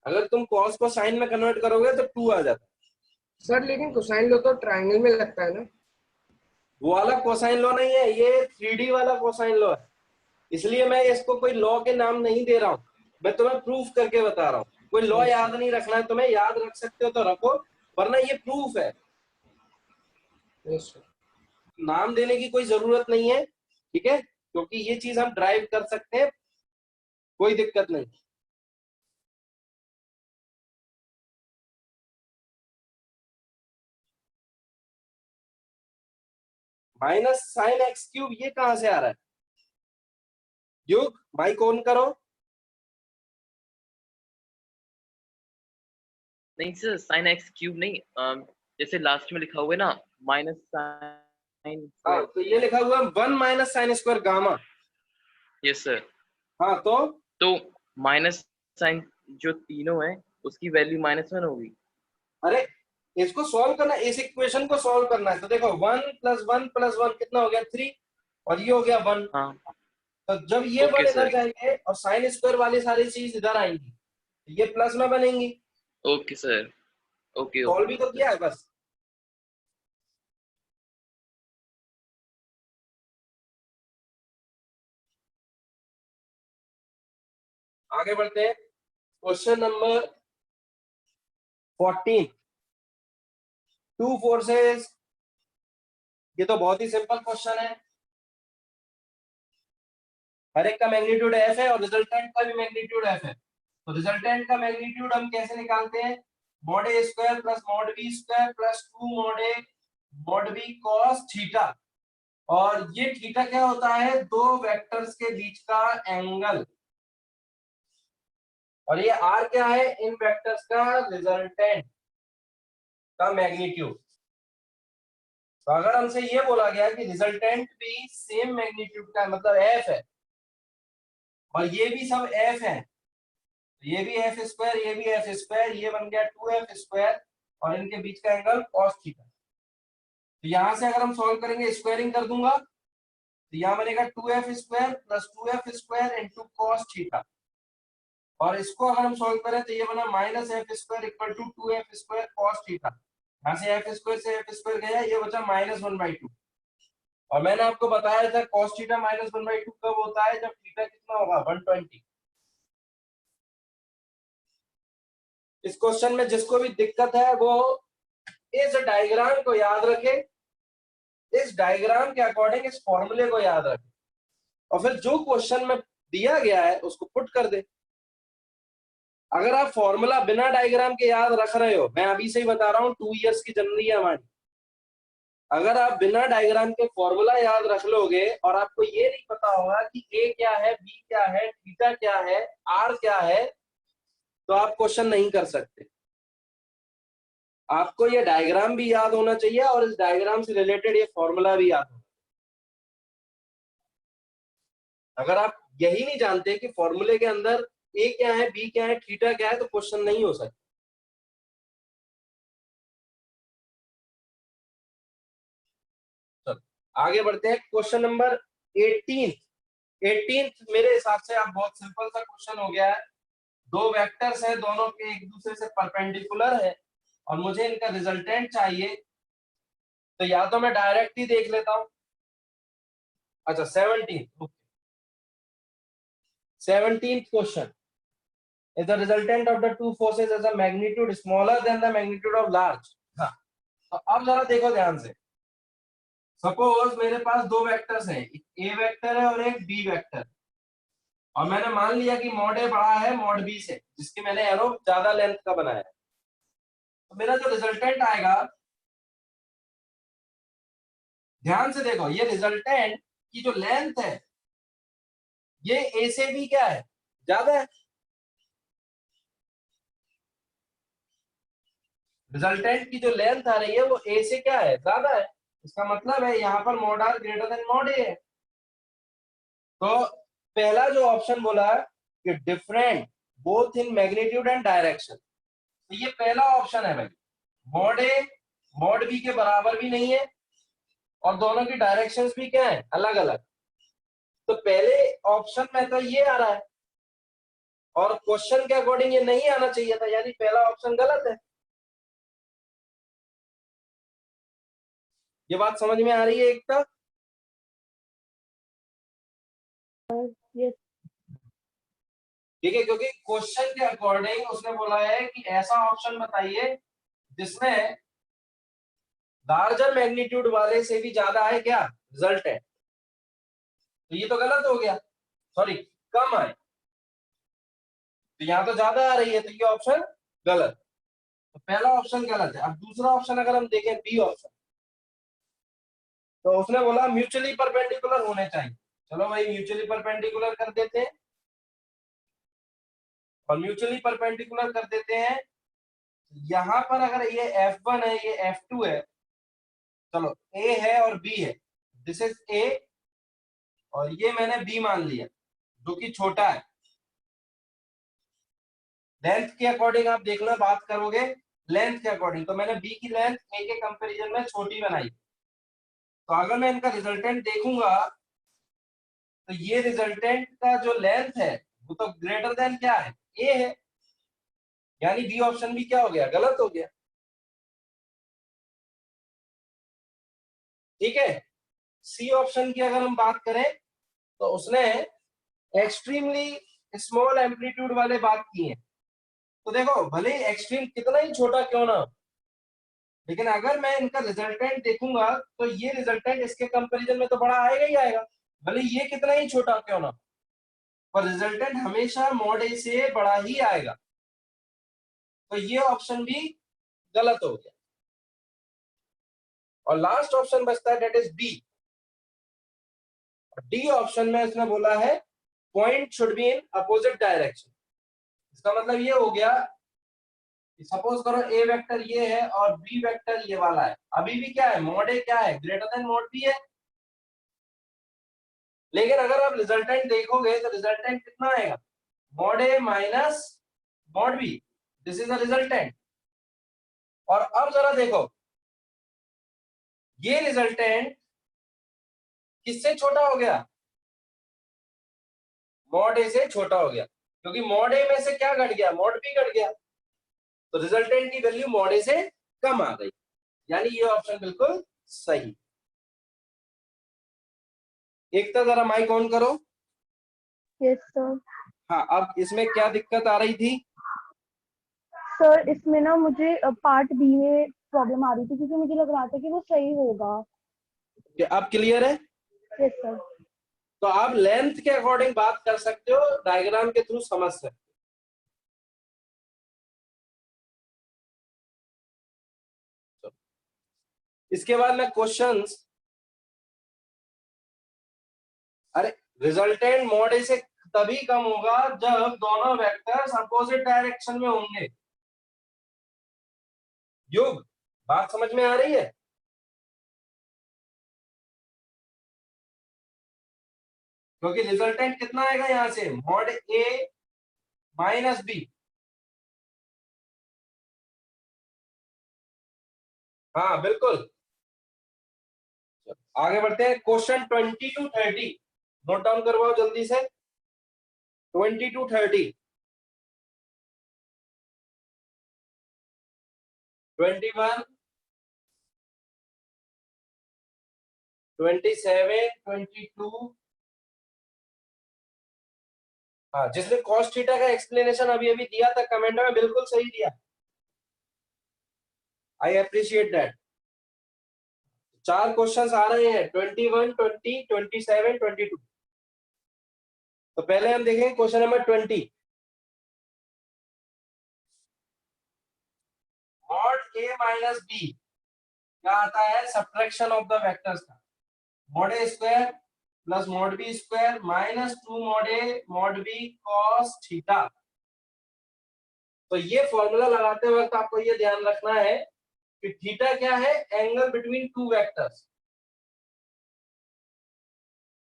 अगर तुम कॉस को साइन में कन्वर्ट करोगे तो 2 आ जाता है। सर लेकिन कोसाइन लो तो ट्रायंगल में लगता है ना। वो वाला कोसाइन लॉ नहीं है, ये 3D वाला कोसाइन लॉ है। इसलिए मैं इसको कोई लॉ के नाम नहीं दे रहा हूं, मैं तुम्हें प्रूफ करके बता रहा हूं। कोई लॉ याद नहीं रखना है तुम्हें, याद रख सकते हो तो रखो, वरना ये प्रूफ है। Yes sir. नाम देने की कोई जरूरत नहीं है, ठीक है, क्योंकि ये चीज हम ड्राइव कर सकते हैं, कोई दिक्कत नहीं। माइनस साइन एक्स क्यूब ये कहां से आ रहा है? युग माइक ऑन करो। नहीं सर, साइन एक्स क्यूब नहीं, जैसे लास्ट में लिखा हुआ है ना माइनस साइन। हाँ तो ये लिखा हुआ है 1 minus sign square gamma. Yes sir. हाँ तो माइनस साइन जो तीनों है उसकी वैल्यू -1 होगी। अरे इसको सॉल्व करना, इस इक्वेशन को सॉल्व करना है। तो देखो 1 + 1 + 1 कितना हो गया 3, और ये हो गया 1। हाँ तो जब ये ओके 1 इधर सर। जाएंगे और साइन स्क्वायर वाली सारी चीज इधर आएंगी, तो ये प्लस में बनेंगी। Okay sir. ओके सॉल्व भी ओके तो किया है बस। आगे बढ़ते हैं, क्वेश्चन नंबर 14, 2 फोर्सेस। ये तो बहुत ही सिंपल क्वेश्चन है, हर एक का मैग्नीट्यूड एफ है और रिजल्टेंट का भी मैग्नीट्यूड एफ है। तो रिजल्टेंट का मैग्नीट्यूड हम कैसे निकालते हैं? मॉड ए square plus mod B square plus 2 mod ए मॉड बी कॉस थीटा। और ये थीटा क्या होता है? दो वेक्टर्स के बीच का एंगल। और ये आर क्या है? इन वेक्टर्स का रिजल्टेंट का मैग्नीट्यूड। तो अगर हमसे ये बोला गया कि रिजल्टेंट भी सेम मैग्नीट्यूड का, मतलब एफ है, और ये भी सब एफ है, ये भी एफ स्क्वायर, ये भी एफ स्क्वायर, ये बन गया 2f स्क्वायर, और इनके बीच का एंगल कॉस थीटा। तो यहां से अगर हम सॉल्व करेंगे, स्क्वायरिंग कर दूंगा, तो यहां बनेगा 2f square plus 2f square into cos theta. और इसको अगर हम सॉल्व करें तो ये बना -f square equal to 2f square cos theta. यहाँ से f स्क्वायर से f स्क्वायर गया, ये बचा -1/2। और मैंने आपको बताया था कॉस थीटा -1/2 कब होता है? जब थीटा कितना होगा? 120। इस क्वेश्चन में जिसको भी दिक्कत है वो इस डायग्राम को याद रखे, इस डायग्राम के अकॉर्डिंग इस फॉर्मूले को याद रखे, और फिर जो क्वेश्चन में दिया गया है उसको पुट कर दे। अगर आप फॉर्मूला बिना डायग्राम के याद रख रहे हो, मैं अभी से ही बता रहा हूं 2 इयर्स की जर्नी है हमारी, अगर आप बिना डायग्राम के फॉर्मूला याद रख लोगे और आपको ये नहीं पता होगा कि ए क्या है, बी क्या है, थीटा क्या है, आर क्या है, तो आप क्वेश्चन नहीं कर सकते। आपको ये डायग्राम भी याद होना चाहिए और इस डायग्राम से रिलेटेड ये फॉर्मूला भी याद होना। अगर आप यही नहीं जानते कि फॉर्मूले के अंदर ए क्या है, बी क्या है, थीटा क्या है, तो क्वेश्चन नहीं हो सकता। चलो आगे बढ़ते हैं, क्वेश्चन नंबर 18 मेरे हिसाब से आप बहुत सिंपल सा क्वेश्चन हो गया है। दो वेक्टर्स हैं, दोनों के एक दूसरे से परपेंडिकुलर है, और मुझे इनका रिजल्टेंट चाहिए। तो या तो मैं डायरेक्ट ही देख लेता हूं। अच्छा 17th question is the resultant of the two forces as a magnitude smaller than the magnitude of large। हाँ, तो अब जरा देखो ध्यान से। सपोज मेरे पास दो वेक्टर्स हैं, एक ए वेक्टर है और एक बी वेक्टर, और मैंने मान लिया कि मॉड ए बड़ा है मॉड बी से, जिसकी मैंने एरो ज्यादा लेंथ का बनाया, तो मेरा जो रिजल्टेंट आएगा, ध्यान से देखो, ये रिजल्टेंट की जो लेंथ है ये ए से भी क्या है, ज्यादा है। रिजल्टेंट की जो लेंथ आ रही है वो ए से क्या है, ज्यादा है। इसका मतलब है यहाँ पर mod R greater than mod A है। तो पहला जो ऑप्शन बोला कि different both in magnitude and direction, तो ये पहला ऑप्शन है भाई। मॉड ए मॉड बी के बराबर भी नहीं है और दोनों की डायरेक्शंस भी क्या है, अलग अलग। तो पहले ऑप्शन में तो ये आ रहा है और क्वेश्चन के अकॉर्डिंग ये नहीं आना चाहिए था, यानी पहला ऑप्शन गलत है। ये बात समझ में आ रही है एकता? यस ठीक है, क्योंकि क्वेश्चन के अकॉर्डिंग उसने बोला है कि ऐसा ऑप्शन बताइए जिसमें लार्जर मैग्नीट्यूड वाले से भी ज्यादा है क्या, रिजल्ट है। तो ये तो गलत हो गया, सॉरी कम आए, तो यहाँ तो ज्यादा आ रही है, तो ये ऑप्शन गलत। तो पहला ऑप्शन गलत है। अब दूसरा ऑप्शन अगर हम देखें, बी ऑप्शन, तो उसने बोला म्यूचुअली परपेंडिकुलर होने चाहिए। चलो भाई म्यूचुअली परपेंडिकुलर कर देते हैं, और म्यूचुअली परपेंडिकुलर कर देते हैं। यहां पर अगर ये F1 है, ये F2 है, चलो A है और B है, दिस इज A और ये मैंने B मान लिया जो कि छोटा है। लेंथ के अकॉर्डिंग आप देखना, बात करोगे लेंथ के अकॉर्डिंग, तो मैंने B की लेंथ A के कंपैरिजन में छोटी बनाई। तो अगर मैं इनका रिजल्टेंट देखूंगा तो ये रिजल्टेंट का जो लेंथ है वो तो ग्रेटर देन क्या है, A है, यानी बी ऑप्शन भी क्या हो गया, गलत हो गया। ठीक है, सी ऑप्शन की अगर हम बात करें तो उसने एक्सट्रीमली स्मॉल एम्पलीट्यूड वाले बात की है। तो देखो भले ही एक्सट्रीम कितना ही छोटा क्यों ना हो, लेकिन अगर मैं इनका रिजल्टेंट देखूंगा तो ये रिजल्टेंट इसके कंपैरिजन में तो बड़ा आएगा ही आएगा, भले ये कितना ही छोटा क्यों ना हो, पर रिजल्टेंट हमेशा मॉड ए से बड़ा ही आएगा। तो ये ऑप्शन भी गलत हो गया। और लास्ट ऑप्शन बचता है, that is B. D option में इसने बोला है point should be in opposite direction. इसका मतलब ये हो गया, सपोज करो ए वेक्टर ये है और बी वेक्टर ये वाला है, अभी भी क्या है, मॉड ए क्या है, ग्रेटर देन मॉड बी है। लेकिन अगर आप रिजल्टेंट देखोगे तो रिजल्टेंट कितना आएगा, mod A minus mod B, this is the resultant. और अब जरा देखो, ये रिजल्टेंट किससे छोटा हो गया, मॉड ए से छोटा हो गया, क्योंकि मॉड ए में से क्या घट गया, मॉड बी घट गया। तो रिजल्टेंट की वैल्यू मॉड ए से कम आ गई, यानी ये ऑप्शन बिल्कुल सही। एक तो जरा माइक ऑन करो। Yes sir. हाँ, अब इसमें क्या दिक्कत आ रही थी? सर इसमें ना मुझे पार्ट बी में प्रॉब्लम आ रही थी, क्योंकि मुझे लग रहा था कि वो सही होगा। अब क्लियर है? Yes sir. तो आप लेंथ के अकॉर्डिंग बात कर सकते हो, डायग्राम के थ्रू समझ सकते हो। इसके बाद में क्वेश्चंस, अरे रिजल्टेंट मॉड ए से तभी कम होगा जब दोनों वेक्टर्स अपोजिट डायरेक्शन में होंगे। युग, बात समझ में आ रही है? क्योंकि रिजल्टेंट कितना आएगा यहां से, मॉड ए माइनस बी। हाँ बिल्कुल। आगे बढ़ते हैं, क्वेश्चन 20 to 30 नोट डाउन करवाओ जल्दी से। 20 to 30, 21, 27, 22। हाँ, जिसने कॉस थीटा का एक्सप्लेनेशन अभी अभी दिया था कमेंट में, बिल्कुल सही दिया, आई अप्रिशिएट दैट। 4 क्वेश्चंस आ रहे हैं, 21, 20, 27, 22। तो पहले हम देखेंगे question number 20। Mod A minus B क्या आता है? सब्ट्रैक्शन ऑफ द वेक्टर्स का। मॉड ए square plus mod B square minus 2 mod ए मॉड बी कॉस थीटा। तो ये फॉर्मूला लगाते वक्त आपको ये ध्यान रखना है कि थीटा क्या है? Angle between two vectors.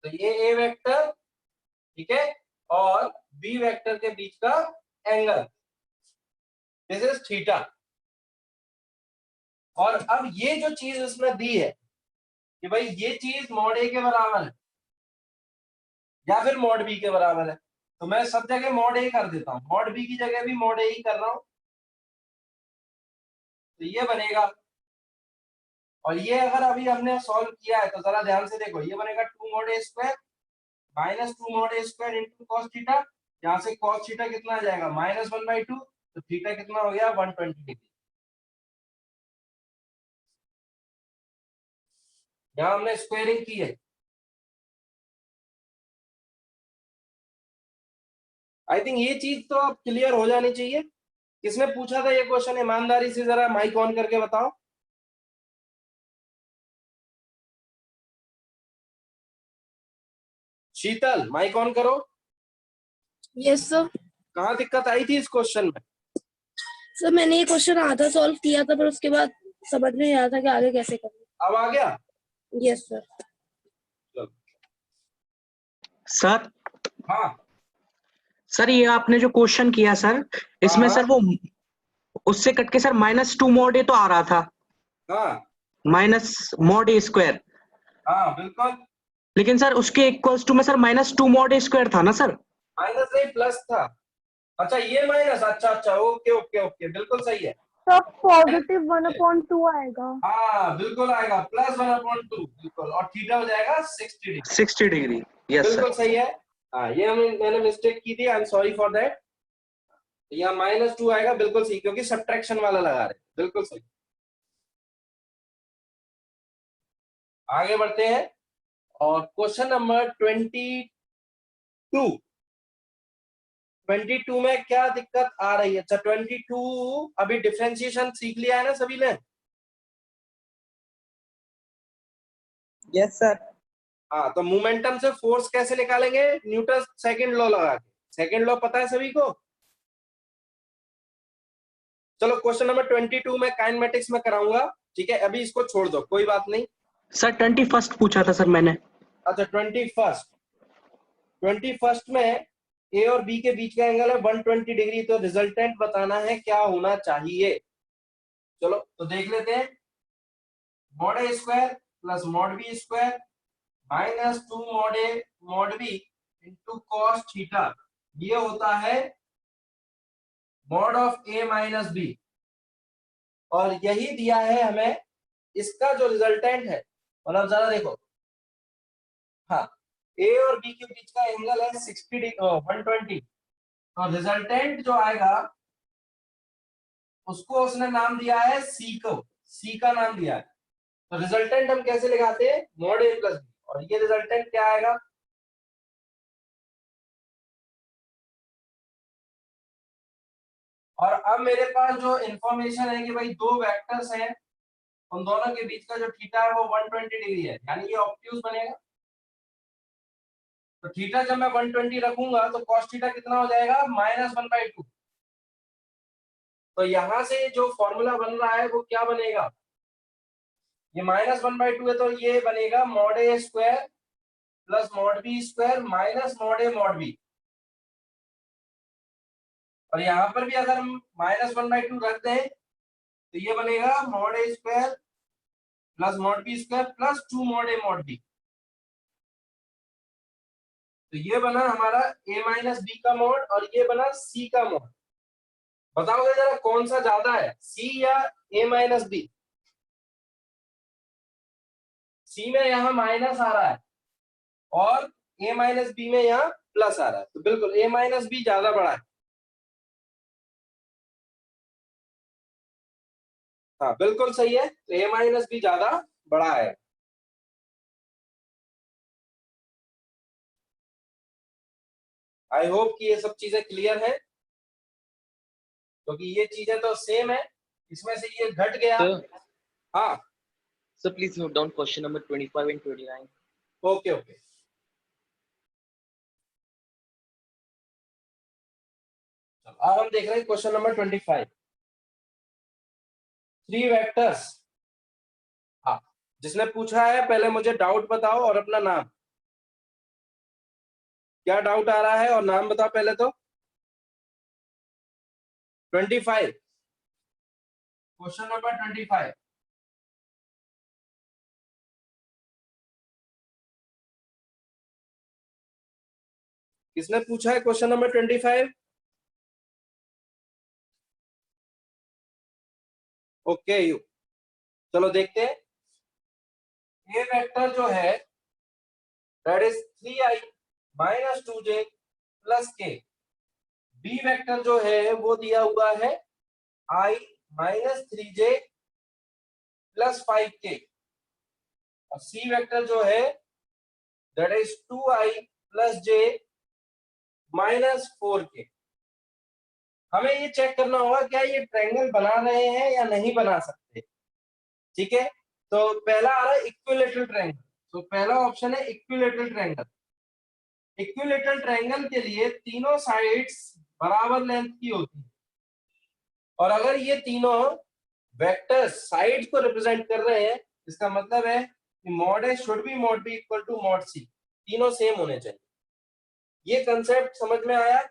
तो ये ए वेक्टर, ठीक है, और बी वेक्टर के बीच का एंगल, दिस इज थीटा। और अब ये जो चीज इसमें दी है कि भाई ये चीज मॉड ए के बराबर है या फिर मॉड बी के बराबर है, तो मैं सब जगह मॉड ए कर देता हूं, मॉड बी की जगह भी मॉड ए ही कर रहा हूं। तो ये बनेगा, और ये अगर अभी हमने सॉल्व किया है तो जरा ध्यान से देखो, ये बनेगा 2 मॉड ए स्क्वायर माइनस 2 मॉड ए स्क्वायर इंटू कॉस थीटा। यहाँ से कॉस थीटा कितना आ जाएगा? -1/2। तो थीटा कितना हो गया? 120 डिग्री। यहाँ हमने स्क्वायरिंग की है। आई थिंक ये चीज तो अब क्लियर हो जानी चाहिए। किसने पूछा था ये क्वेश्चन? ईमानदारी से जरा माइक ऑन करके बताओ। शीतल, माइक ऑन करो। Yes sir. कहाँ दिक्कत आई थी इस क्वेश्चन में? सर मैंने ये क्वेश्चन आधा सॉल्व किया था, पर उसके बाद समझ में नहीं आया था कि आगे कैसे करना। अब आ गया? Yes sir. सर हाँ सर ये आपने जो क्वेश्चन किया सर, इसमें हाँ। सर वो उससे कट के सर -2 मॉड ए तो आ रहा था, हाँ माइनस मॉड ए स्क्वायर, हाँ बिल्कुल। लेकिन सर उसके इक्वल्स टू में सर -2 मॉड ए स्क्वायर था ना सर? माइनस नहीं प्लस था। अच्छा ये माइनस, अच्छा अच्छा, ओके ओके ओके, बिल्कुल सही है। तब पॉजिटिव 1/2 आएगा। हाँ बिल्कुल आएगा, +1/2 बिल्कुल, और थीटा हो जाएगा 60 डिग्री। 60 डिग्री, यस बिल्कुल सर। सही है। हाँ ये मैंने मिस्टेक की थी, I am sorry for that. यहाँ -2 आएगा, बिल्कुल सही, क्योंकि सब्ट्रैक्शन वाला लगा रहे, बिल्कुल सही। आगे बढ़ते हैं और क्वेश्चन नंबर 22 में क्या दिक्कत आ रही है? अच्छा 22 अभी डिफरेंशिएशन सीख लिया है ना सभी ने? Yes sir. हाँ, तो मोमेंटम से फोर्स कैसे निकालेंगे? न्यूटन सेकंड लॉ लगा के। सेकंड लॉ पता है सभी को? चलो क्वेश्चन नंबर 22 में काइनेमेटिक्स में कराऊंगा, ठीक है, अभी इसको छोड़ दो, कोई बात नहीं। सर 21st पूछा था सर मैंने। अच्छा 21st में ए और बी के बीच का एंगल है 120 डिग्री, तो रिजल्टेंट बताना है क्या होना चाहिए। चलो तो देख लेते हैं। मॉड ए square plus mod B square minus 2 mod ए mod B into cos theta, ये होता है mod of A minus B, और यही दिया है हमें। इसका जो रिजल्टेंट है, मतलब जरा देखो, हाँ, ए और बी के बीच का एंगल है 120, तो रिजल्टेंट जो आएगा उसको उसने नाम दिया है सी को, सी का नाम दिया है। तो रिजल्टेंट हम कैसे लगाते हैं? मॉड ए प्लस बी, और ये रिजल्टेंट क्या आएगा? और अब मेरे पास जो इंफॉर्मेशन है कि भाई दो वेक्टर्स हैं, उन दोनों के बीच का जो थीटा है वो 120 डिग्री है, यानी ये ऑब्ट्यूज बनेगा। तो थीटा जब मैं 120 रखूंगा तो कॉस थीटा कितना हो जाएगा? -1/2। तो यहां से जो फॉर्मूला बन रहा है वो क्या बनेगा? ये -1/2 है, तो ये बनेगा मॉड ए square plus mod B square minus mod ए मॉड बी। और यहाँ पर भी अगर हम -1/2 रख दें तो ये बनेगा मॉड ए square plus mod B square plus 2 mod ए मॉड बी। तो ये बना हमारा a माइनस बी का मॉड, और ये बना c का मॉड। बताओगे जरा कौन सा ज्यादा है, c या a माइनस बी? c में यहाँ माइनस आ रहा है और a माइनस बी में यहाँ प्लस आ रहा है, तो बिल्कुल a माइनस बी ज्यादा बड़ा है। हाँ बिल्कुल सही है, तो a माइनस बी ज्यादा बड़ा है। आई होप कि ये सब चीजें क्लियर है, क्योंकि ये चीजें तो सेम है, इसमें से ये घट गया। Sir, हाँ so please note down question number 25 and 29. Okay okay. अब हम देख रहे हैं क्वेश्चन नंबर 25। 3 वेक्टर्स। हाँ, जिसने पूछा है पहले मुझे डाउट बताओ और अपना नाम, क्या डाउट आ रहा है और नाम बताओ पहले तो। 25 क्वेश्चन नंबर 25। किसने पूछा है क्वेश्चन नंबर 25? ओके यू, चलो देखते हैं। ए वेक्टर जो है that is 3i minus 2j plus के। बी वेक्टर जो है वो दिया हुआ है i minus 3j plus 5k। और सी वेक्टर जो है that is 2i plus j minus 4k। हमें ये चेक करना होगा क्या ये ट्रायंगल बना रहे हैं या नहीं बना सकते। ठीक है, तो पहला आ रहा है इक्विलेटरल ट्रायंगल। तो पहला ऑप्शन है इक्विलेटरल ट्रायंगल। इक्विलेटरल ट्रायंगल के लिए तीनों साइड्स बराबर लेंथ की होती है, और अगर ये तीनों वेक्टर्स साइड्स को रिप्रेजेंट कर रहे हैं, इसका मतलब है कि mod A should be mod B equal to mod C, तीनों सेम होने चाहिए। ये कंसेप्ट समझ में आया?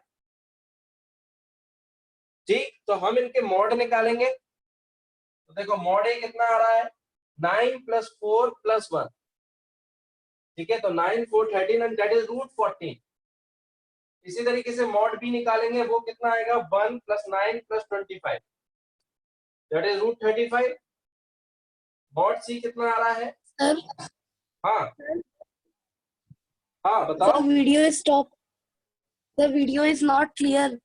ठीक, तो हम इनके मॉड निकालेंगे। तो देखो मॉड ए कितना आ रहा है 9 प्लस 4 प्लस 1। ठीक है, तो 9 4 13 एंड दैट इज रूट 14। इसी तरीके से मॉड बी निकालेंगे, वो कितना आएगा 1 plus 9 plus 25 that is root 35। Mod C कितना आ रहा है? सर हाँ हाँ बताओ। Video is stop, the video is not clear.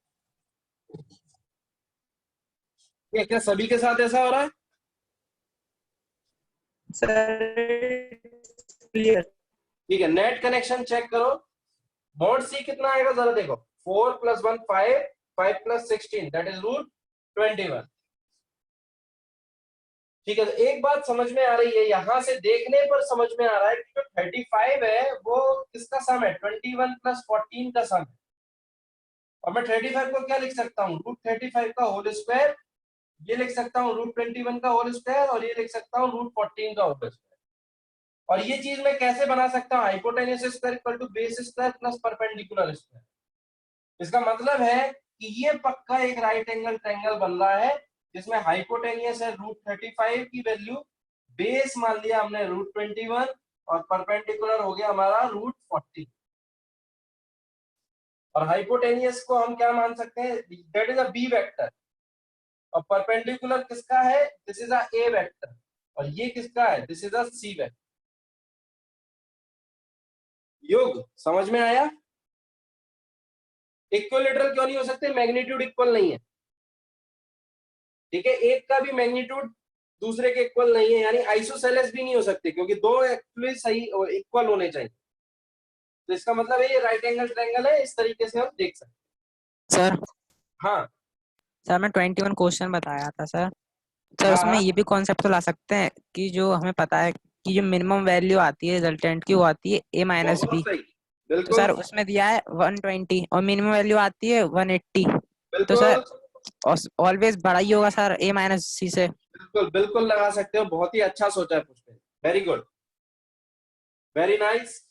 ये क्या सभी के साथ ऐसा हो रहा है? Sir clear. ठीक है, नेट कनेक्शन चेक करो। मॉड सी कितना आएगा जरा देखो, 4 plus 1 5, 5 plus 16 that is root 21। ठीक है, तो एक बात समझ में आ रही है, यहां से देखने पर समझ में आ रहा है कि जो 35 है वो किसका सम है 21 प्लस 14 का सम है। और मैं 35 को क्या लिख सकता हूँ रूट 35 का होल स्क्वायर, ये लिख सकता हूँ रूट 21 का होल स्क्वायर, और ये लिख सकता हूँ रूट 14 का होल स्क्वायर। और ये चीज मैं कैसे बना सकता हूँ, hypotenuse square equal to base square plus perpendicular square. इसका मतलब है कि ये पक्का एक राइट एंगल ट्रायंगल बन रहा है जिसमें हाइपोटेन्यूज है रूट 35 की वैल्यू, बेस मान लिया हमने रूट 21, और परपेंडिकुलर हो गया हमारा रूट 40। और हाइपोटेन्यूज को हम क्या मान सकते हैं, that is a B vector. और परपेंडिकुलर किसका है, this is a A vector. और ये किसका है, this is a C vector. योग समझ में आया? इक्विलेटरल क्यों नहीं हो सकते, मैग्नीट्यूड इक्वल नहीं है। ठीक है, एक का भी मैग्नीट्यूड दूसरे के इक्वल नहीं है, यानी आइसोसेलेस भी नहीं हो सकते, क्योंकि दो एक्चुअली सही इक्वल होने चाहिए। तो इसका मतलब है ये राइट एंगल ट्रायंगल है, इस तरीके से हम देख सकते सर हैं। हाँ सर मैं 21 क्वेश्चन बताया था सर। सर हाँ उसमें हाँ, ये भी कॉन्सेप्ट तो ला सकते हैं कि जो हमें पता है कि जो मिनिमम वैल्यू आती है रिजल्टेंट की वो आती है a माइनस बहुत बी। सही, तो बिल्कुल सर उसमें दिया है 120 और मिनिमम वैल्यू आती है 180। तो सर बिल्कुल ऑलवेज बड़ा ही होगा सर a माइनस सी से। बिल्कुल बिल्कुल लगा सकते हो, बहुत ही अच्छा सोचा है Pushpendra, very good, very nice.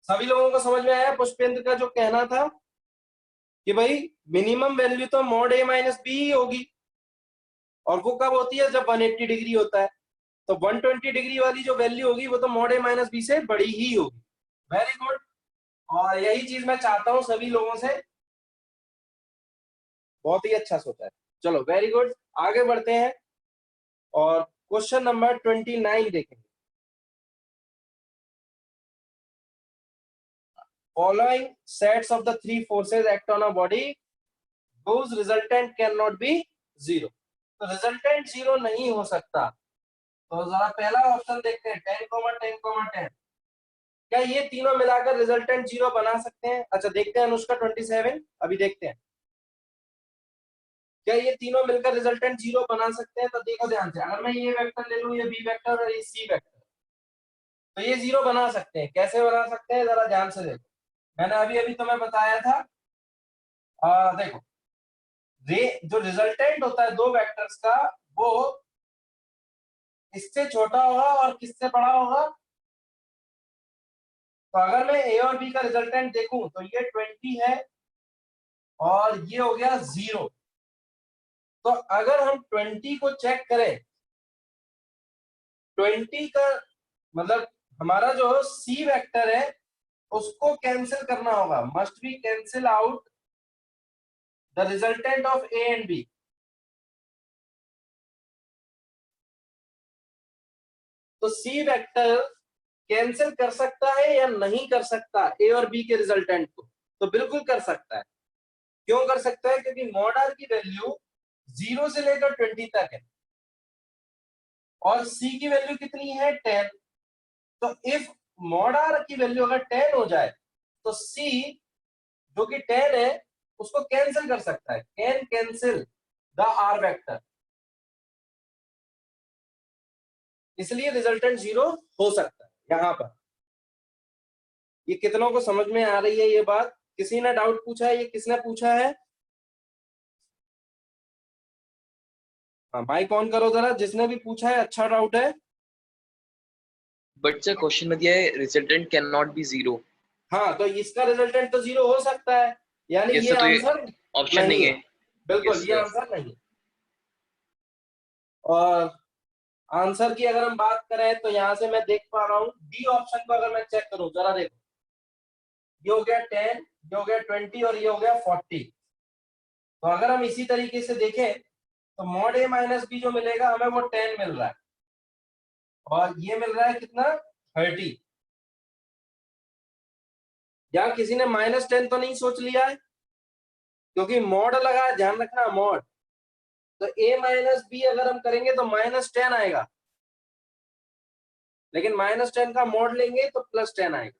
सभी लोगों को समझ में आया पुष्पेंद्र का जो कहना था कि भाई मिनिमम वैल्यू तो मॉड ए माइनस बी ही होगी, और वो कब होती है जब 180 डिग्री होता है। तो 120 डिग्री वाली जो वैल्यू होगी वो तो मॉड ए माइनस बी से बड़ी ही होगी। वेरी गुड, और यही चीज मैं चाहता हूं सभी लोगों से, बहुत ही अच्छा सोचा है। चलो वेरी गुड, आगे बढ़ते हैं और क्वेश्चन नंबर 29 देखेंगे। Following sets of the three forces act on a body whose resultant cannot be zero। तो रिजल्टेंट जीरो नहीं हो सकता। तो जरा पहला ऑप्शन देखते हैं 10, 10, 10। क्या ये तीनों मिलाकर रिजल्टेंट 0 बना सकते हैं? अच्छा देखते हैं अनुष्का 27, अभी देखते हैं क्या ये तीनों मिलकर रिजल्टेंट 0 बना सकते हैं। तो देखो ध्यान से, अगर मैं ये वेक्टर ले लूं, ये बी वेक्टर और ये सी वेक्टर, तो ये 0 बना सकते हैं। कैसे बना सकते हैं जरा ध्यान से देखो, मैंने अभी अभी तुम्हें बताया था। देखो जो रिजल्टेंट होता है दो वेक्टर्स का, वो इससे छोटा होगा और किससे बड़ा होगा। तो अगर मैं ए और बी का रिजल्टेंट देखूं तो ये 20 है और ये हो गया 0। तो अगर हम 20 को चेक करें, 20 का मतलब हमारा जो सी वेक्टर है उसको कैंसिल करना होगा, must be cancel out the resultant of A and B. तो सी वेक्टर कैंसिल कर सकता है या नहीं कर सकता ए और बी के रिजल्टेंट को? तो बिल्कुल कर सकता है। क्यों कर सकता है? क्योंकि मॉड आर की वैल्यू 0 से लेकर 20 तक है और सी की वैल्यू कितनी है 10। तो इफ मॉड आर की वैल्यू अगर 10 हो जाए तो सी जो कि 10 है उसको कैंसिल कर सकता है, can cancel the R vector, इसलिए रिजल्टेंट 0 हो सकता है यहां पर। ये कितनों को समझ में आ रही है ये बात? किसी ने डाउट पूछा है? ये किसने पूछा है? हाँ माइक ऑन करो जरा, जिसने भी पूछा है अच्छा डाउट है। बट सर क्वेश्चन में दिया है रिजल्टेंट कैन नॉट बी 0। हाँ तो इसका रिजल्टेंट तो 0 हो सकता है, यानी Yes, ये sir, तो ये आंसर ऑप्शन नहीं है। बिल्कुल Yes, ये sir. आंसर नहीं है। और आंसर की अगर हम बात करें तो यहां से मैं देख पा रहा हूँ डी ऑप्शन को अगर मैं चेक करूं जरा देखो, ये हो गया 10, ये हो गया 20 और ये हो गया 40। तो अगर हम इसी तरीके से देखें तो मॉड ए माइनस बी जो मिलेगा हमें वो 10 मिल रहा है और ये मिल रहा है कितना 30। यहाँ किसी ने -10 तो नहीं सोच लिया है? क्योंकि मॉड लगा है, ध्यान रखना मॉड। तो a माइनस बी अगर हम करेंगे तो -10 आएगा, लेकिन -10 का मॉड लेंगे तो +10 आएगा।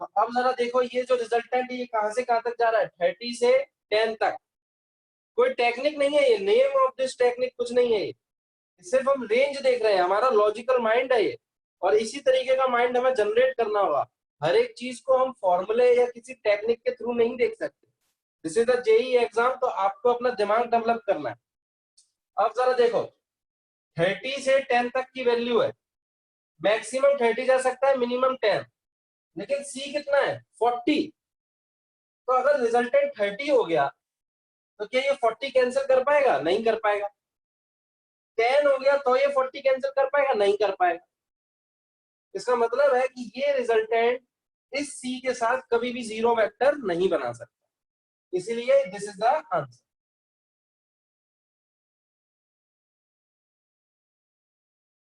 तो अब जरा देखो ये जो रिजल्टेंट है ये कहां से कहां तक जा रहा है, 30 से 10 तक। कोई टेक्निक नहीं है ये, नेम ऑफ दिस टेक्निक कुछ नहीं है ये, सिर्फ हम रेंज देख रहे हैं। हमारा लॉजिकल माइंड है ये, और इसी तरीके का माइंड हमें जनरेट करना होगा। हर एक चीज को हम फॉर्मूले या किसी टेक्निक के थ्रू नहीं देख सकते। This is the JEE exam, तो आपको अपना दिमाग डेवलप करना है। अब जरा देखो 30 से 10 तक की वैल्यू है, मैक्सिमम 30 जा सकता है, मिनिमम 10, लेकिन सी कितना है 40। तो अगर रिजल्टेंट 30 हो गया तो क्या ये 40 कैंसिल कर पाएगा? नहीं कर पाएगा। 10 हो गया तो ये 40 कैंसिल कर पाएगा? नहीं कर पाएगा। इसका मतलब है कि ये रिजल्टेंट इस सी के साथ कभी भी 0 वेक्टर नहीं बना सकता, इसीलिए this is the answer.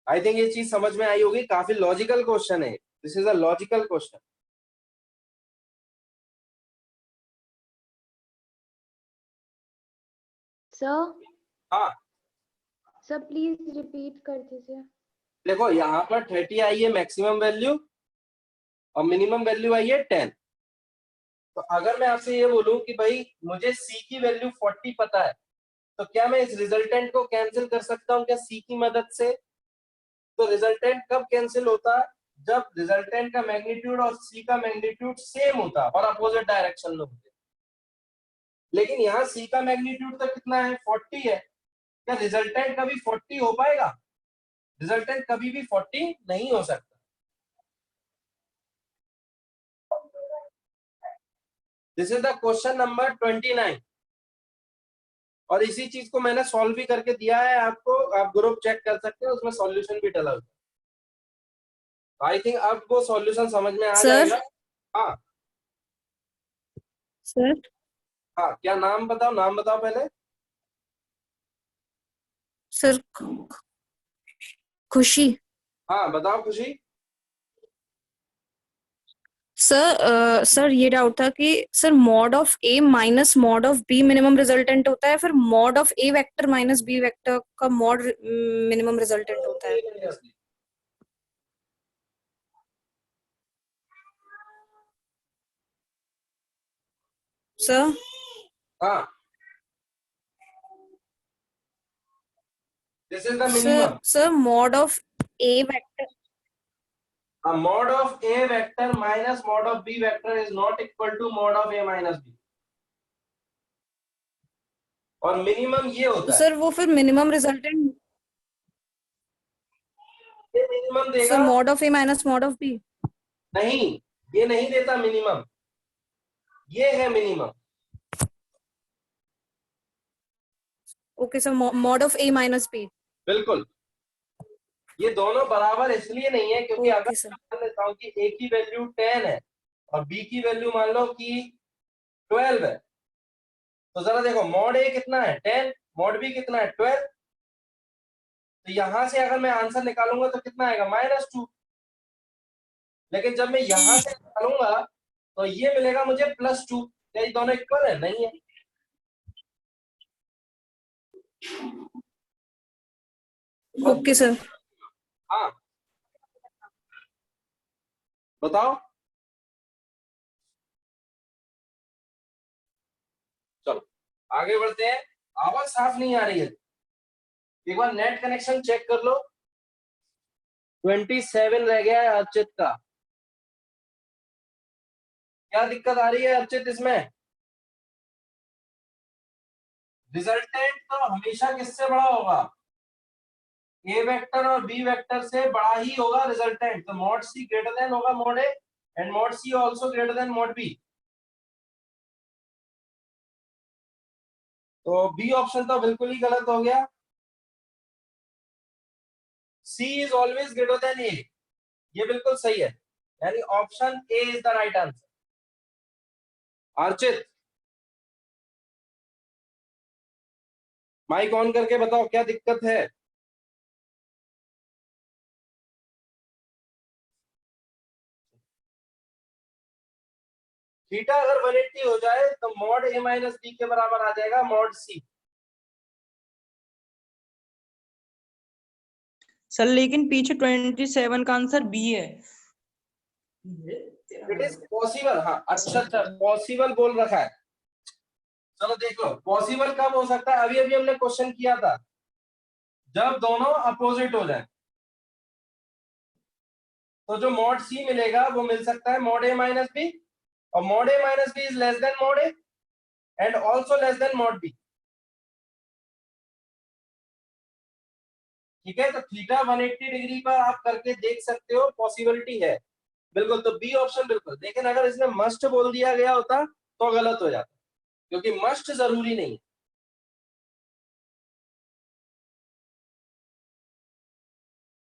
I think ये चीज समझ में आई होगी, काफी लॉजिकल क्वेश्चन है, this is a logical question. Sir हाँ सर प्लीज रिपीट कर दीजिए। देखो यहाँ पर 30 आई है मैक्सिमम वैल्यू और मिनिमम वैल्यू आई है 10। तो अगर मैं आपसे ये बोलूं कि भाई मुझे सी की वैल्यू 40 पता है, तो क्या मैं इस रिजल्टेंट को कैंसिल कर सकता हूँ क्या सी की मदद से? तो रिजल्टेंट कब कैंसिल होता है? जब रिजल्टेंट का मैग्नीट्यूड और सी का मैग्नीट्यूड सेम होता और अपोजिट डायरेक्शन में होते। लेकिन यहाँ सी का मैग्नीट्यूड तो कितना है 40 है, क्या रिजल्टेंट कभी 40 हो पाएगा? रिजल्टेंट कभी भी 40 नहीं हो सकता। This is the question number 29 और इसी चीज को मैंने सॉल्व भी करके दिया है आपको, आप ग्रुप चेक कर सकते हैं, उसमें सॉल्यूशन भी डला हुआ है। आई थिंक अब वो सॉल्यूशन समझ में आ जाएगा। हाँ सर हाँ क्या नाम बताओ, नाम बताओ पहले। सर खुशी। हाँ बताओ खुशी। सर ये डाउट था कि sir mod of A minus mod of B minimum resultant होता है, फिर mod of A vector minus B vector का मॉड मिनिमम रिजल्टेंट होता है। सर हाँ, this is the sir minimum. Sir mod of A vector A mod of A vector minus mod of B vector is not equal to mod of A minus B. और minimum ये तो होता है, sir वो फिर minimum resultant ये minimum sir देगा mod of A minus mod of B. नहीं, ये नहीं देता मिनिमम, ये है minimum. Okay sir mod of A minus B. बिल्कुल, ये दोनों बराबर इसलिए नहीं है क्योंकि अगर ओके सर. मान लेता हूं कि A की वैल्यू 10 है और B की वैल्यू मान लो कि 12 है, तो जरा देखो मॉड A कितना है 10, मॉड B कितना है 12. तो यहां से अगर मैं आंसर निकालूंगा तो कितना आएगा -2. लेकिन जब मैं यहां से निकालूंगा तो ये मिलेगा मुझे +2. क्या ये दोनों इक्वल है? नहीं है. Okay sir. हाँ, बताओ. चलो आगे बढ़ते हैं. आवाज साफ नहीं आ रही है, एक बार नेट कनेक्शन चेक कर लो. 27 रह गया है अर्चित का. क्या दिक्कत आ रही है अर्चित इसमें? रिजल्टेंट तो हमेशा किससे बड़ा होगा? ए वेक्टर और बी वेक्टर से बड़ा ही होगा रिजल्टेंट. तो मॉड सी ग्रेटर देन होगा mod A and mod C also greater than mod B. तो बी ऑप्शन तो बिल्कुल ही गलत हो गया. C is always greater than A, ये बिल्कुल सही है, यानी option A is the right answer. Archit mic on करके बताओ क्या दिक्कत है. थीटा अगर 180 हो जाए तो मॉड ए माइनस बी के बराबर आ जाएगा मॉड सी. सर लेकिन पीछे 27 का आंसर बी है. It is possible. हाँ, अच्छा अच्छा, पॉसिबल बोल रखा है. चलो देख लो पॉसिबल कब हो सकता है. अभी अभी हमने क्वेश्चन किया था, जब दोनों अपोजिट हो जाए तो जो मॉड सी मिलेगा वो मिल सकता है मॉड ए माइनस बी, और mod A minus B is less than mod A and also less than mod B. ठीक है, तो थीटा 180 डिग्री पर आप करके देख सकते हो, पॉसिबिलिटी है बिल्कुल. तो बी ऑप्शन बिल्कुल. लेकिन अगर इसमें मस्ट बोल दिया गया होता तो गलत हो जाता, क्योंकि मस्ट जरूरी नहीं है.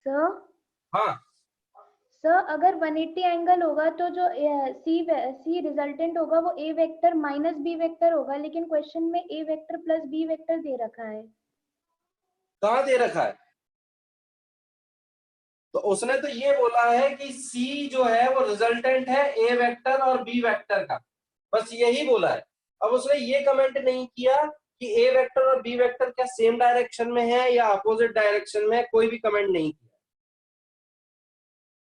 सर हाँ, सर अगर 180 एंगल होगा तो जो सी रिजल्टेंट होगा वो ए वेक्टर माइनस बी वेक्टर होगा, लेकिन क्वेश्चन में ए वेक्टर प्लस बी वेक्टर दे रखा है. कहाँ दे रखा है? तो उसने तो ये बोला है कि सी जो है वो रिजल्टेंट है ए वेक्टर और बी वेक्टर का, बस यही बोला है. अब उसने ये कमेंट नहीं किया कि ए वेक्टर और बी वेक्टर क्या सेम डायरेक्शन में है या अपोजिट डायरेक्शन में है, कोई भी कमेंट नहीं किया.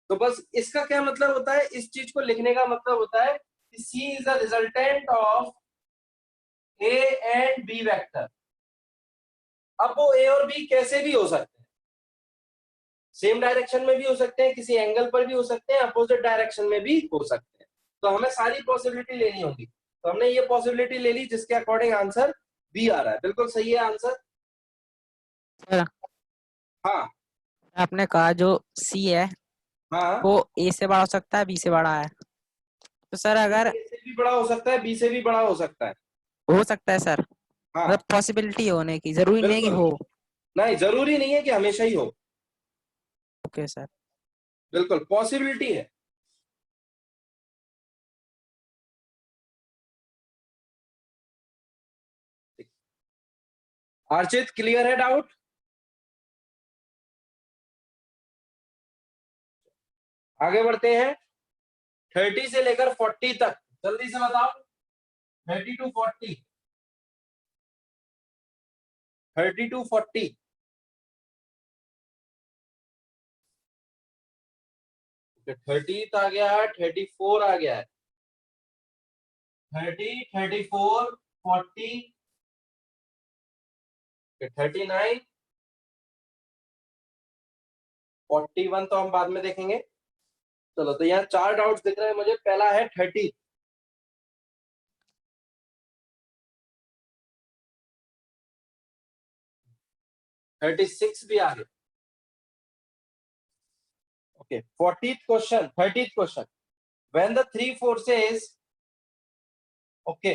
तो बस इसका क्या मतलब होता है, इस चीज को लिखने का मतलब होता है कि c is the resultant of A and b vector. अब वो ए और बी कैसे भी हो सकते हैं, सेम डायरेक्शन में भी हो सकते हैं, किसी एंगल पर भी हो सकते हैं, अपोजिट डायरेक्शन में भी हो सकते हैं. तो हमें सारी पॉसिबिलिटी लेनी होगी. तो हमने ये पॉसिबिलिटी ले ली जिसके अकॉर्डिंग आंसर बी आ रहा है. बिल्कुल सही है आंसर. सर हाँ आपने कहा जो सी है हाँ, वो ए से बड़ा हो सकता है बी से बड़ा है, तो सर अगर ए से भी बड़ा हो सकता है, बी से भी बड़ा हो सकता है. हो सकता है सर, हाँ मतलब पॉसिबिलिटी होने की, जरूरी नहीं है कि बिल्कुल. हो. नहीं, जरूरी नहीं है कि हमेशा ही हो. Okay sir. बिल्कुल पॉसिबिलिटी है. अर्चित क्लियर है डाउट? आगे बढ़ते हैं. 30 से लेकर 40 तक जल्दी से बताओ. 30 to 40, 30 to 40. तो 30 आ गया है, 34 आ गया है, 30, 34, 40, 39, 41 तो हम बाद में देखेंगे। चलो, तो यहाँ 4 डाउट्स दिख रहे हैं मुझे। पहला है 30, थर्टी सिक्स भी आ गए। Okay, 40th question, 30th question, when the 3 forces, okay,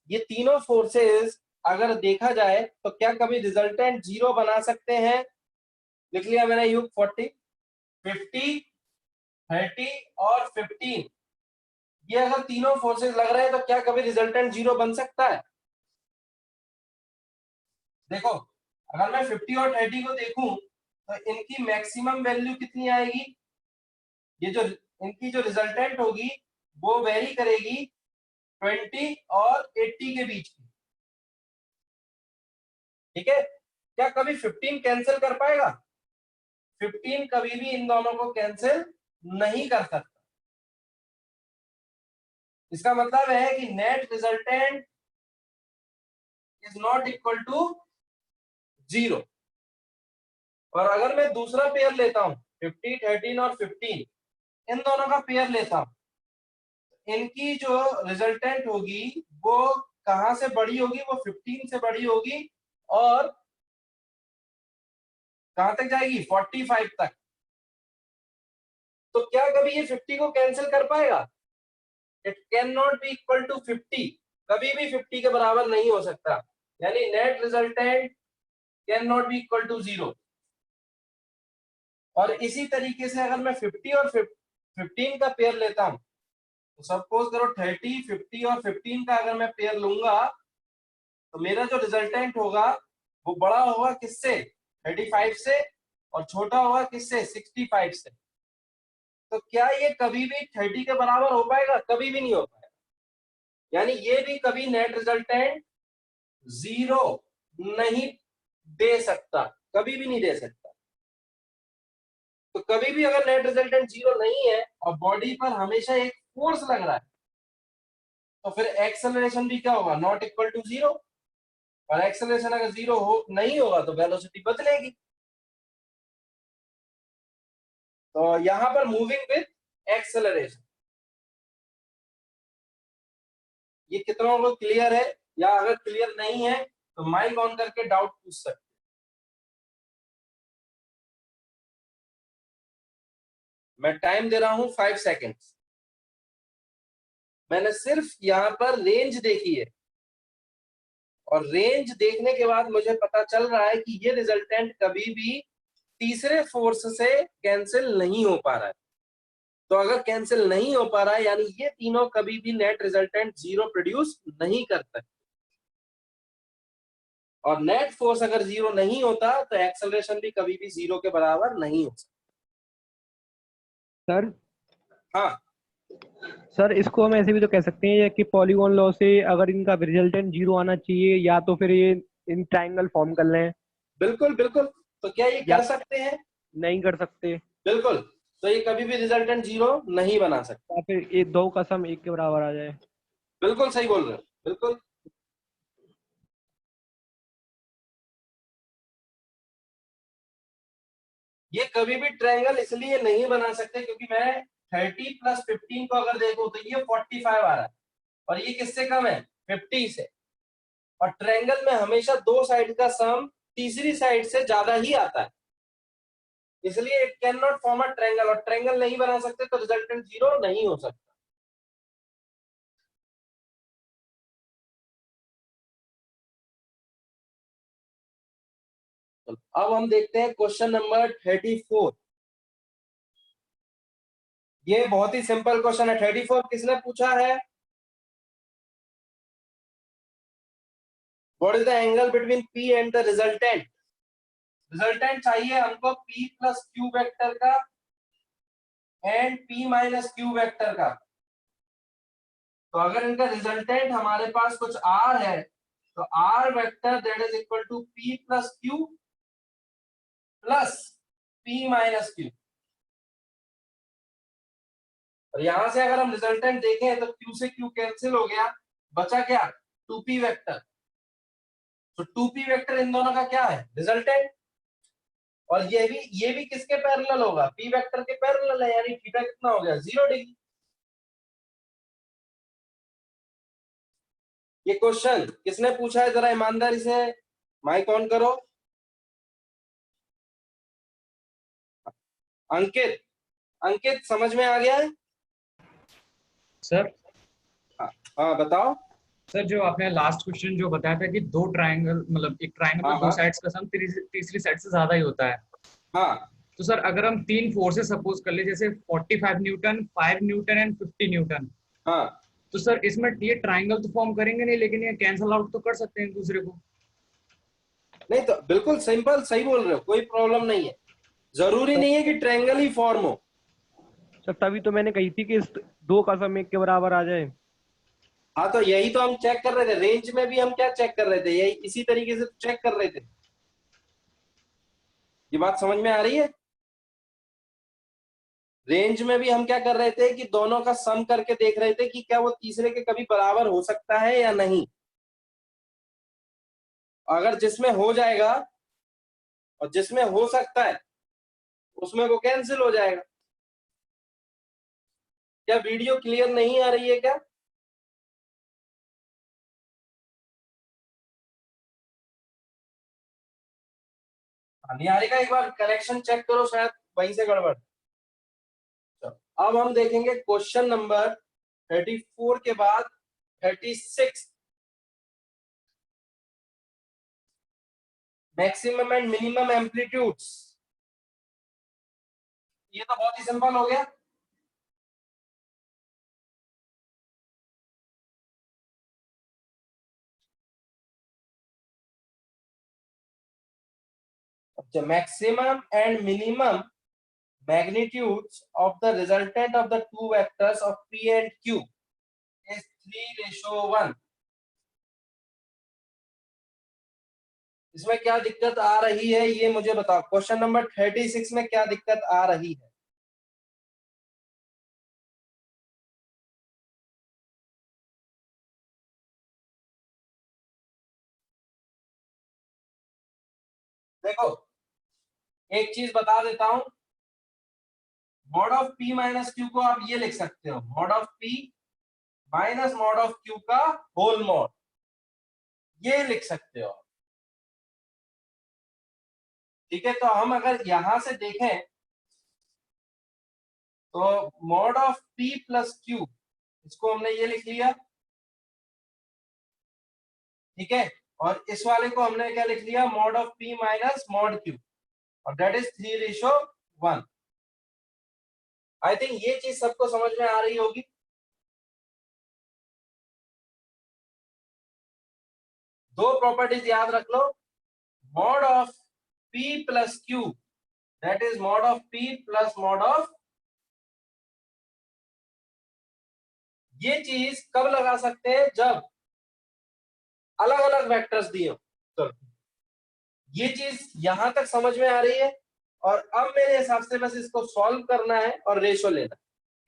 ये तीनों फोर्सेस अगर देखा जाए तो क्या कभी रिजल्टेंट 0 बना सकते हैं? लिख लिया मैंने युग 40, 50, 30 और 15। ये अगर तीनों फोर्सेस लग रहे हैं तो क्या कभी रिजल्टेंट 0 बन सकता है? देखो, अगर मैं 50 और 30 को देखूं तो इनकी मैक्सिमम वैल्यू कितनी आएगी? ये जो इनकी जो रिजल्टेंट होगी वो वेरी करेगी 20 और 80 के बीच की। ठीक है, क्या कभी 15 कैंसिल कर पाएगा? 15 कभी भी इन दोनों को कैंसिल नहीं कर सकता। इसका मतलब है कि net resultant is not equal to 0। और अगर मैं दूसरा पेयर लेता हूं, 50, 13 और 15, इन दोनों का पेयर लेता हूं, इनकी जो रिजल्टेंट होगी वो कहां से बड़ी होगी? वो 15 से बड़ी होगी और कहां तक जाएगी? 45 तक। तो क्या कभी ये 50 को कैंसिल कर पाएगा? It can not be equal to 50, कभी भी 50 के बराबर नहीं हो सकता। यानी net resultant can not be equal to 0। और इसी तरीके से अगर मैं 50 और 15 का पेयर लेता हूं, तो सपोज करो 30, 50 और 15 का अगर मैं पेयर लूंगा तो मेरा जो रिजल्टेंट होगा वो बड़ा होगा किससे? 35 से, और छोटा होगा किससे? 65 से। तो क्या ये कभी भी 30 के बराबर हो पाएगा? कभी भी नहीं हो पाएगा। यानी ये भी कभी नेट रिजल्टेंट 0 नहीं दे सकता, कभी भी नहीं दे सकता। तो कभी भी अगर नेट रिजल्टेंट 0 नहीं है और बॉडी पर हमेशा एक फोर्स लग रहा है, तो फिर एक्सेलरेशन भी क्या होगा? Not equal to 0। और एक्सेलरेशन अगर 0 नहीं होगा तो वेलोसिटी बदलेगी। तो यहां पर मूविंग विद एक्सेलरेशन, ये कितनों को क्लियर है? या अगर क्लियर नहीं है तो माइक ऑन करके डाउट पूछ सकते। मैं टाइम दे रहा हूं 5 सेकेंड्स। मैंने सिर्फ यहां पर रेंज देखी है, और रेंज देखने के बाद मुझे पता चल रहा है कि ये रिजल्टेंट कभी भी तीसरे फोर्स से कैंसिल नहीं हो पा रहा है। तो अगर कैंसिल नहीं हो पा रहा है यानी ये तीनों कभी भी नेट रिजल्टेंट 0 प्रोड्यूस नहीं कर सकते। और नेट फोर्स अगर 0 नहीं होता तो एक्सेलरेशन भी कभी भी 0 के बराबर नहीं हो सकता। सर हाँ सर, इसको हम ऐसे भी तो कह सकते हैं कि पॉलीगॉन लॉ से अगर इनका रिजल्टेंट 0 आना चाहिए, या तो फिर ये इन ट्रायंगल फॉर्म कर लें। बिल्कुल बिल्कुल। तो क्या ये कर सकते हैं? नहीं कर सकते। बिल्कुल। तो ये कभी भी रिजल्टेंट 0 नहीं बना सकता। या फिर ये दो का सम 1 के बराबर आ जाए। बिल्कुल सही बोल रहे हो, बिल्कुल। ये कभी भी ट्रायंगल इसलिए नहीं बना सकते क्योंकि मैं 30 प्लस 15 को अगर देखूं तो ये 45 आ रहा है, और ये किससे कम है? 50 से। और ट्रायंगल में हमेशा दो साइड का सम तीसरी साइड से ज्यादा ही आता है, इसलिए it can not form a triangle. और ट्रायंगल नहीं बना सकते तो रिजल्टेंट 0 नहीं हो सकता। अब हम देखते हैं क्वेश्चन नंबर 34। ये बहुत ही सिंपल क्वेश्चन है। 34 किसने पूछा है? What is the angle between P and the resultant? Resultant चाहिए हमको P प्लस क्यू वेक्टर का and P minus Q vector का। तो अगर इनका रिजल्टेंट हमारे पास कुछ R है तो R vector that is equal to P plus Q plus P minus Q. और यहां से अगर हम रिजल्टेंट देखें तो Q से Q कैंसिल हो गया, बचा क्या 2p वेक्टर। तो 2p वेक्टर इन दोनों का क्या है रिजल्टेंट, और ये भी किसके पैरेलल होगा p वेक्टर के पैरेलल है, यानी थीटा कितना हो गया 0 डिग्री। ये क्वेश्चन किसने पूछा है जरा ईमानदारी से माइक ऑन करो। अंकित, अंकित समझ में आ गया है? सर हाँ बताओ। सर जो आपने लास्ट क्वेश्चन जो बताया था कि दो ट्रायंगल मतलब एक ट्रायंगल में दो साइड्स का सम तीसरी साइड से ज्यादा ही होता है। हाँ तो सर अगर हम तीन फोर्सेस सपोज कर ले जैसे 45 न्यूटन 5 न्यूटन एंड 50 न्यूटन, हाँ तो सर इसमें ये ट्रायंगल तो फॉर्म करेंगे नहीं, लेकिन ये कैंसल आउट तो कर सकते हैं एक दूसरे को। नहीं तो बिल्कुल सिंपल सही बोल रहे हो, कोई प्रॉब्लम नहीं है, जरूरी नहीं है कि ट्रायंगल ही फॉर्म हो। सर तभी तो मैंने कही थी कि इस दो का सम एक के बराबर आ जाए। हाँ तो यही तो हम चेक कर रहे थे, रेंज में भी हम क्या चेक कर रहे थे, यही इसी तरीके से चेक कर रहे थे। ये बात समझ में आ रही है? रेंज में भी हम क्या कर रहे थे कि दोनों का सम करके देख रहे थे कि क्या वो तीसरे के कभी बराबर हो सकता है या नहीं। अगर जिसमें हो जाएगा और जिसमें हो सकता है उसमें वो कैंसिल हो जाएगा। क्या वीडियो क्लियर नहीं आ रही है क्या? निहारी का एक बार कनेक्शन चेक करो, शायद वहीं से गड़बड़। अब हम देखेंगे क्वेश्चन नंबर 34 के बाद 36, मैक्सिमम एंड मिनिमम एम्पलीट्यूड्स। ये तो बहुत ही सिंपल हो गया। The maximum and minimum magnitudes of the resultant of the two vectors of P and Q is 3:1। इसमें क्या दिक्कत आ रही है ये मुझे बताओ। क्वेश्चन नंबर 36 में क्या दिक्कत आ रही है? देखो एक चीज बता देता हूं, mod of P minus Q को आप ये लिख सकते हो, mod of P minus mod of Q का होल मॉड, ये लिख सकते हो। ठीक है, तो हम अगर यहां से देखें तो mod of P plus Q, इसको हमने ये लिख लिया। ठीक है, और इस वाले को हमने क्या लिख लिया, mod of P minus mod Q, और दैट इज 3:1। आई थिंक ये चीज सबको समझ में आ रही होगी। दो प्रॉपर्टीज याद रख लो, mod of P plus Q that is mod of P plus mod of. ये चीज कब लगा सकते हैं, जब अलग अलग वेक्टर्स दिए हो। तो ये चीज यहां तक समझ में आ रही है, और अब मेरे हिसाब से बस इसको सॉल्व करना है और रेशो लेना।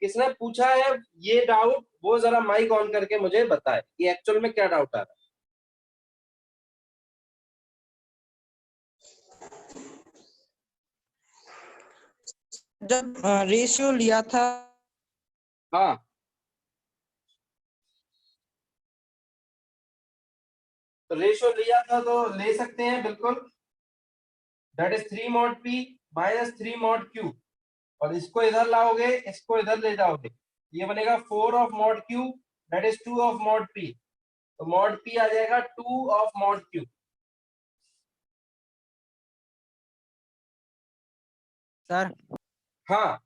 किसने पूछा है ये डाउट, वो जरा माइक ऑन करके मुझे बताए कि एक्चुअल में क्या डाउट आ रहा है। जब रेशियो लिया था, हाँ तो रेशियो लिया था तो ले सकते हैं बिल्कुल, that is 3 mod P minus 3 mod Q, और इसको इधर लाओगे इसको इधर ले जाओगे, ये बनेगा 4 of mod Q that is 2 of mod P, तो मॉड P आ जाएगा 2 ऑफ मॉड Q। सर हाँ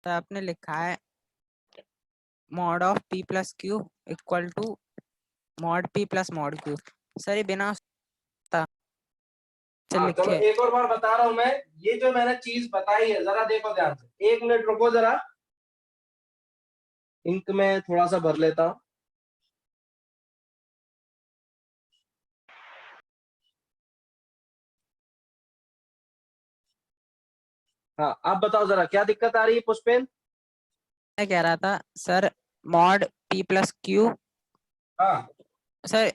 तो आपने लिखा है mod of P plus Q equal to mod P plus mod Q। Sir ये बिना हाँ, चलो लिखे एक और बार बता रहा हूं मैं, ये जो मैंने चीज बताई है जरा देखो ध्यान से, 1 मिनट रुको जरा, इंक में थोड़ा सा भर लेता हूं। हाँ आप बताओ जरा क्या दिक्कत आ रही है पुष्पेन। मैं कह रहा था sir mod P plus Q हाँ सर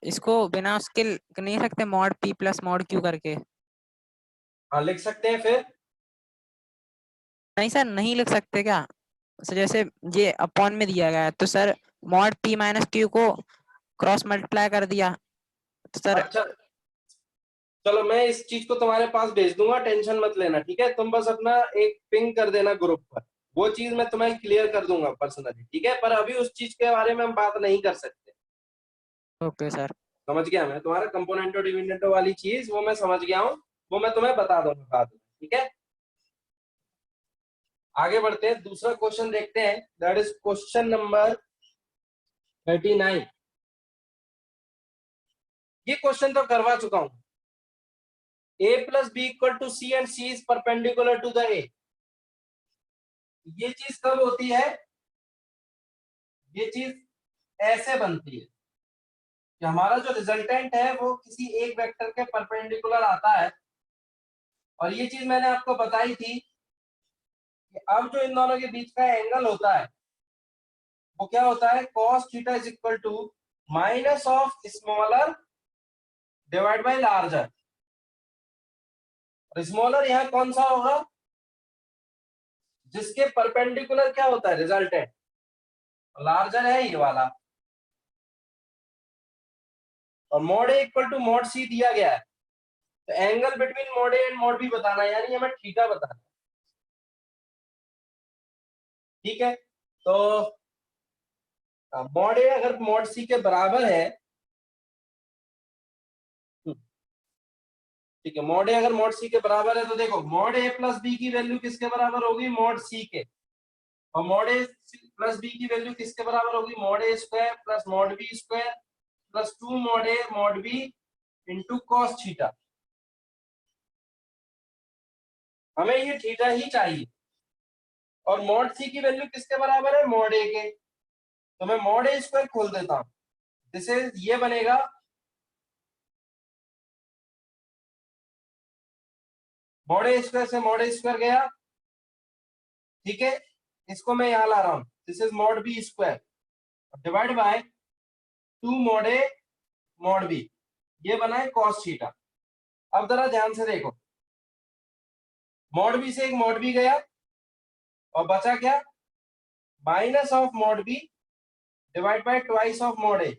इसको बिना उसके लिख नहीं सकते mod P plus mod Q करके? हाँ लिख सकते हैं फिर। नहीं सर नहीं लिख सकते क्या? सर जैसे ये अपॉन में दिया गया है तो sir mod P minus Q को क्रॉस मल्टीप्लाई कर दिया तो सर। अच्छा चलो मैं इस चीज को तुम्हारे पास भेज दूंगा, टेंशन मत लेना, ठीक है। तुम बस अपना एक पिंग कर देना ग्रुप पर, वो चीज मैं तुम्हें क्लियर कर दूंगा पर्सनली, ठीक है। पर अभी उस चीज के बारे में हम बात नहीं कर सकते। Okay sir. समझ गया मैं तुम्हारा कंपोनेंटो डिविडेंडो वाली चीज, वो मैं समझ गया हूँ, वो मैं तुम्हें बता दूंगा बाद में, ठीक है। आगे बढ़ते हैं, दूसरा क्वेश्चन देखते हैं, दैट इज क्वेश्चन नंबर 39। ये क्वेश्चन तो करवा चुका हूं। a plus b equal to c and c is perpendicular to the a। ये चीज कब होती है? ये चीज ऐसे बनती है कि हमारा जो रिजल्टेंट है वो किसी एक वेक्टर के परपेंडिकुलर आता है। और ये चीज मैंने आपको बताई थी कि अब जो इन दोनों के बीच का एंगल होता है वो क्या होता है? cos theta is equal to minus of smaller divide by larger. Smaller यहाँ कौन सा होगा? जिसके परपेंडिकुलर क्या होता है? रिजल्टेंट। लार्जर है ये वाला। और mod A equal to mod C दिया गया है, तो angle between mod A and mod B बताना है, यानी हमें थीटा बताना है, ठीक है। तो मॉड ए अगर मॉड सी के बराबर है, ठीक है, मॉड ए अगर मॉड सी के बराबर है तो देखो मॉड ए प्लस बी की वैल्यू किसके बराबर होगी? मॉड सी के। और मॉड ए प्लस बी की वैल्यू किसके बराबर होगी? मॉड ए square plus mod B square plus 2 mod ए mod B into cos theta. हमें ये थीटा ही चाहिए। और मॉड सी की वैल्यू किसके बराबर है? मॉड ए के। तो मैं मॉड ए स्क्वायर खोल देता हूं, जिसे ये बनेगा मॉड ए स्क्वायर से मॉड ए स्क्वायर गया, ठीक है। इसको मैं यहां ला रहा हूं, this is mod B square divide by 2 mod A mod B, ये बना है कॉस थीटा। अब जरा ध्यान से देखो, मॉड बी से एक मॉड बी गया और बचा क्या? Minus of mod B divide by twice of mod A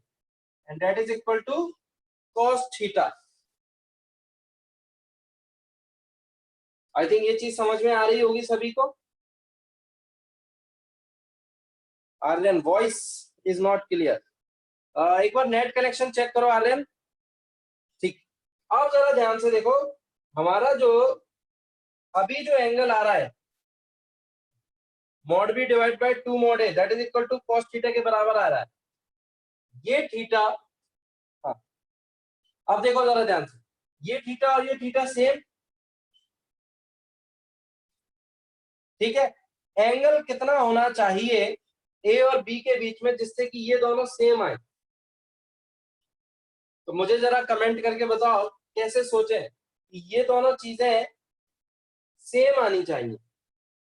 and that is equal to cos theta. I think ये चीज समझ में आ रही होगी सभी को। Aryan voice is not clear, एक बार नेट कनेक्शन चेक करो आर्यन। ठीक, अब जरा ध्यान से देखो, हमारा जो अभी जो एंगल आ रहा है mod B divide by 2 mod A that is equal to cos theta के बराबर आ रहा है, ये थीटा। हाँ, अब देखो जरा ध्यान से, ये थीटा और ये थीटा सेम, ठीक है। एंगल कितना होना चाहिए ए और बी के बीच में जिससे कि ये दोनों सेम आए? तो मुझे जरा कमेंट करके बताओ कैसे सोचे कि ये दोनों चीजें सेम आनी चाहिए,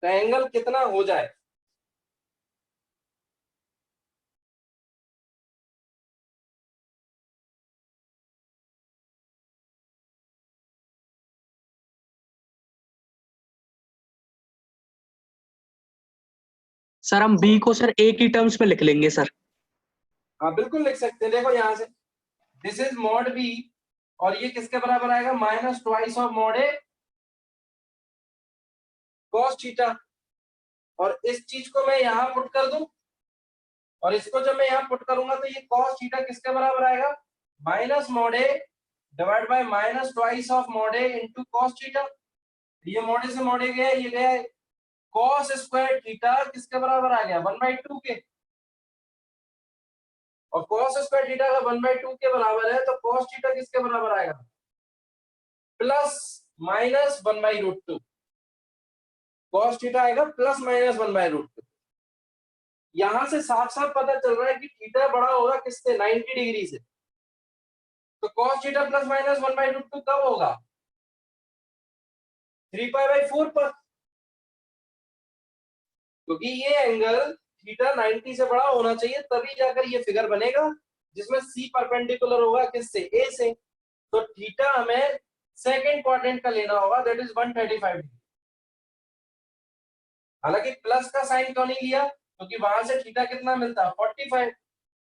तो एंगल कितना हो जाए? सर हम बी को सर ए की टर्म्स में लिख लेंगे सर। हाँ बिल्कुल लिख सकते हैं। देखो यहां से दिस इज मॉड बी और ये किसके बराबर आएगा? Minus twice of mod A cos theta. और इस चीज को मैं यहां पुट कर दूं और इसको जब मैं यहां पुट करूंगा तो ये कॉस थीटा किसके बराबर आएगा? Minus mod A divide by minus twice of mod A into cos theta. ये मॉड ए से मॉड ए गया, ये गया कॉस स्क्वायर थीटा किसके बराबर आ गया? 1/2 के। और cos स्क्वायर थीटा का 1/2 के बराबर है तो cos थीटा किसके बराबर आएगा? Plus minus 1/√2। cos थीटा आएगा प्लस माइनस 1/√2। यहां से साफ साफ पता चल रहा है कि थीटा बड़ा होगा किससे? 90 डिग्री से। तो cos थीटा प्लस माइनस 1/√2 कब होगा? 3π/4 पर, क्योंकि ये एंगल थीटा 90 से बड़ा होना चाहिए, तभी जाकर ये फिगर बनेगा जिसमें सी परपेंडिकुलर होगा किससे, ए से। तो थीटा हमें सेकंड क्वाड्रेंट का लेना होगा, दैट इज 135 डिग्री। हालांकि प्लस का साइन क्यों नहीं लिया, क्योंकि वहां से थीटा कितना मिलता है 45,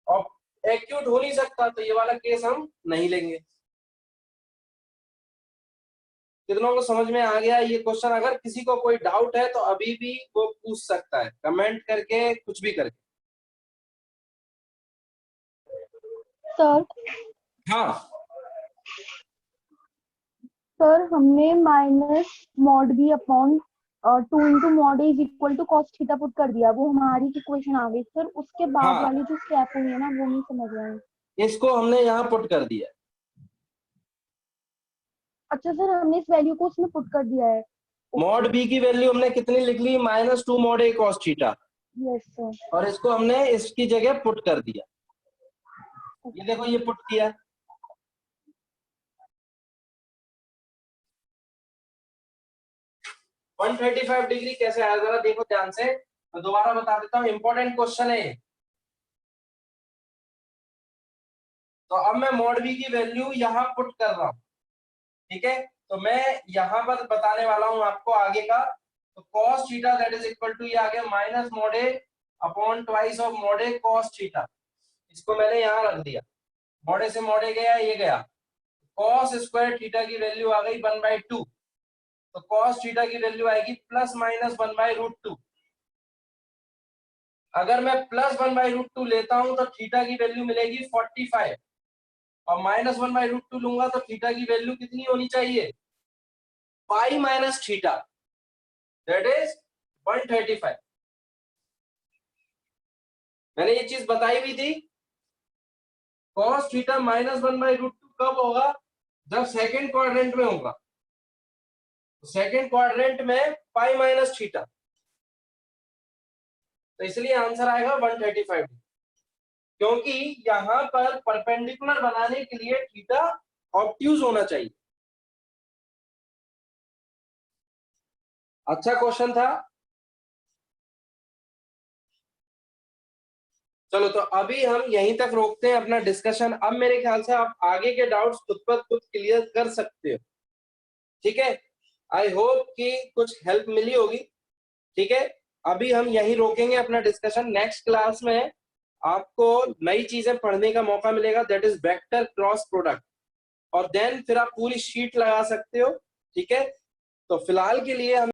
और एक्यूट हो नहीं सकता, तो ये वाला केस हम नहीं लेंगे। कितनों को समझ में आ गया ये क्वेश्चन? अगर किसी को कोई डाउट है तो अभी भी वो पूछ सकता है, कमेंट करके, कुछ भी करके। सर हाँ सर हमने minus mod B upon 2 into mod A is equal to cos theta put कर दिया, वो हमारी इक्वेशन आ गई सर। उसके बाद हाँ। वाली जो स्टेप हुई है ना वो नहीं समझ रहा है। इसको हमने यहाँ पुट कर दिया। अच्छा सर, हमने इस वैल्यू को उसमें पुट कर दिया है। मॉड बी की वैल्यू हमने कितनी लिख ली, -2 mod A cos theta, yes sir. और इसको हमने इसकी जगह पुट कर दिया। ये देखो ये पुट किया। वन 135 डिग्री कैसे आया जरा देखो ध्यान से, मैं दोबारा बता देता हूँ, इंपॉर्टेंट क्वेश्चन है। तो अब मैं मॉड बी की वैल्यू यहाँ पुट कर रहा हूँ, ठीक है। तो मैं यहाँ पर बताने वाला हूँ आपको आगे का। तो cos theta that is equal to, ये आ गया minus mod A upon twice of mod A cos theta. इसको मैंने यहाँ रख दिया, मॉड ए से मॉड ए गया, ये गया, cos स्क्वायर थीटा की वैल्यू आ गई 1/2। तो cos थीटा की वैल्यू आएगी +-1/√2। अगर मैं +1/√2 लेता हूं तो थीटा की वैल्यू मिलेगी 45, और -1/√2 लूंगा तो थीटा की वैल्यू कितनी होनी चाहिए, pi minus theta, that is 135। मैंने ये चीज बताई भी थी। cos थीटा -1/√2 कब होगा, जब सेकंड क्वाड्रेंट में होगा। सेकंड क्वाड्रेंट में पाई माइनस थीटा, तो इसलिए आंसर आएगा 135, क्योंकि यहां पर परपेंडिकुलर बनाने के लिए थीटा ऑब्ट्यूज होना चाहिए। अच्छा क्वेश्चन था। चलो तो अभी हम यहीं तक रोकते हैं अपना डिस्कशन। अब मेरे ख्याल से आप आगे के डाउट्स खुद पर खुद क्लियर कर सकते हो, ठीक है। आई होप कि कुछ हेल्प मिली होगी, ठीक है। अभी हम यहीं रोकेंगे अपना डिस्कशन। नेक्स्ट क्लास में आपको नई चीजें पढ़ने का मौका मिलेगा, that is vector cross product, और देन फिर आप पूरी शीट लगा सकते हो, ठीक है। तो फिलहाल के लिए हम